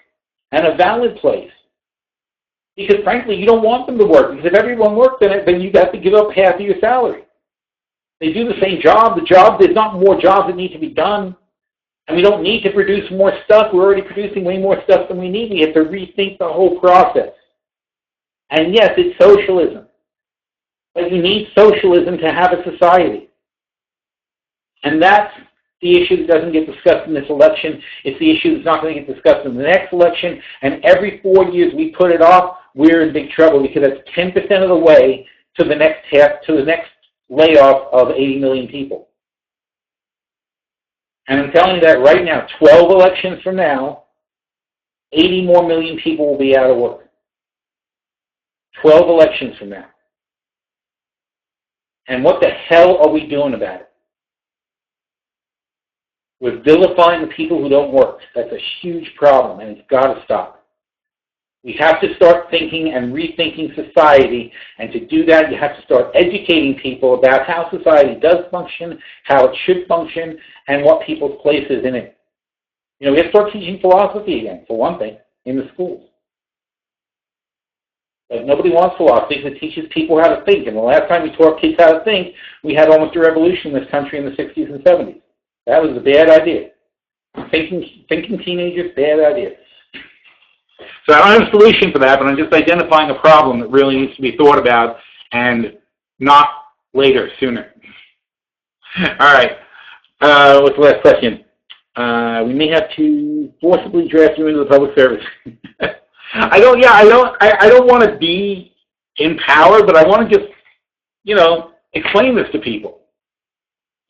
and a valid place. Because frankly, you don't want them to work, because if everyone worked, then you have to give up half of your salary. They do the same job. There's not more jobs that need to be done. And we don't need to produce more stuff. We're already producing way more stuff than we need. We have to rethink the whole process. And yes, it's socialism. But you need socialism to have a society. And that's the issue that doesn't get discussed in this election. It's the issue that's not going to get discussed in the next election. And every 4 years we put it off, we're in big trouble, because that's 10% of the way to the next layoff of 80 million people. And I'm telling you that right now, 12 elections from now, 80 more million people will be out of work. 12 elections from now. And what the hell are we doing about it? We're vilifying the people who don't work. That's a huge problem, and it's got to stop. We have to start thinking and rethinking society, and to do that, you have to start educating people about how society does function, how it should function, and what people's place is in it. You know, we have to start teaching philosophy again, for one thing, in the schools. But nobody wants philosophy because it teaches people how to think, and the last time we taught kids how to think, we had almost a revolution in this country in the 60s and 70s. That was a bad idea. Thinking teenagers, bad idea. So I don't have a solution for that, but I'm just identifying a problem that really needs to be thought about, and not later, sooner. All right. What's the last question? We may have to forcibly draft you into the public service. I don't want to be in power, but I want to just, explain this to people.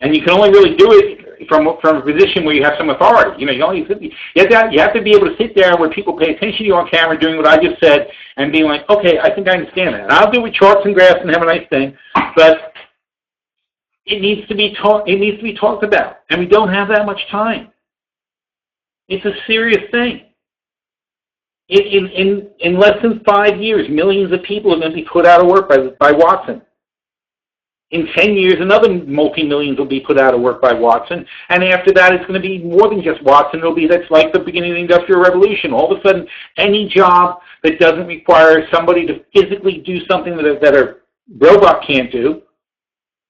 And you can only really do it from a position where you have some authority. You have to be able to sit there where people pay attention to you on camera doing what I just said and being like, okay, I think I understand that. And I'll do it with charts and graphs and have a nice thing, but it needs to be talked about, and we don't have that much time. It's a serious thing. In less than 5 years, millions of people are going to be put out of work by Watson. In 10 years, another multi-millions will be put out of work by Watson. And after that, it's going to be more than just Watson. That's like the beginning of the Industrial Revolution. All of a sudden, any job that doesn't require somebody to physically do something that a robot can't do,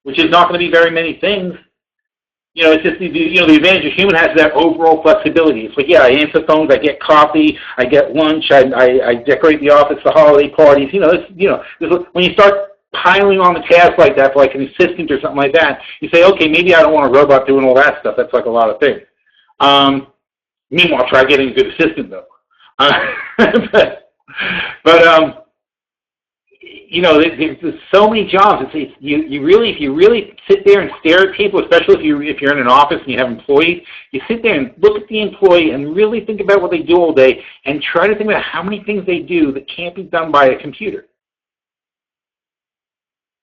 which is not going to be very many things. It's just the advantage a human has is that overall flexibility. It's like, I answer phones, I get coffee, I get lunch, I decorate the office for holiday parties. When you start piling on the task like that for like an assistant or something like that, you say, okay, maybe I don't want a robot doing all that stuff. That's like a lot of things. Meanwhile, try getting a good assistant though. But you know, there's so many jobs. You really, if you really sit there and stare at people, especially if you're in an office and you have employees, you sit there and look at the employee and really think about what they do all day and try to think about how many things they do that can't be done by a computer.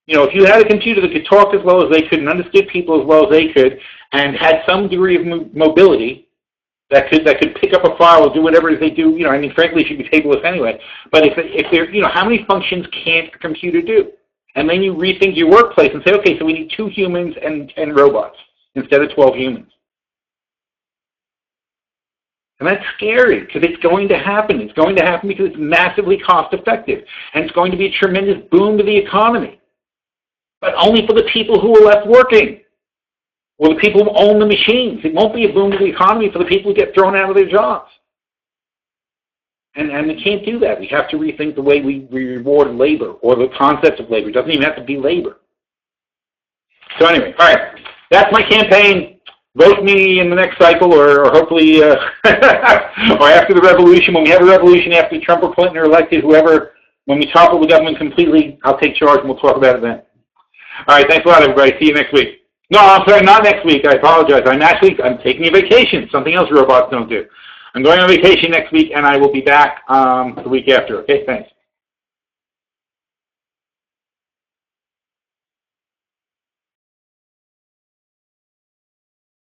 You know, if you had a computer that could talk as well as they could and understood people as well as they could and had some degree of mobility, that could pick up a file or do whatever it is they do, you know, I mean, frankly, it should be paperless anyway. But if they're, you know, how many functions can't a computer do? And then you rethink your workplace and say, okay, so we need 2 humans and 10 robots instead of 12 humans. And that's scary because it's going to happen. It's going to happen because it's massively cost effective. And it's going to be a tremendous boom to the economy. But only for the people who are left working. Or the people who own the machines. It won't be a boom to the economy for the people who get thrown out of their jobs. And we can't do that. We have to rethink the way we reward labor or the concept of labor. It doesn't even have to be labor. So anyway, all right. That's my campaign. Vote me in the next cycle or hopefully or after the revolution. When we have a revolution after Trump or Clinton are elected, whoever, when we topple the government completely, I'll take charge and we'll talk about it then. All right. Thanks a lot, everybody. See you next week. No, I'm sorry, not next week. I apologize. I'm taking a vacation, something else robots don't do. I'm going on vacation next week, and I will be back the week after. Okay, thanks.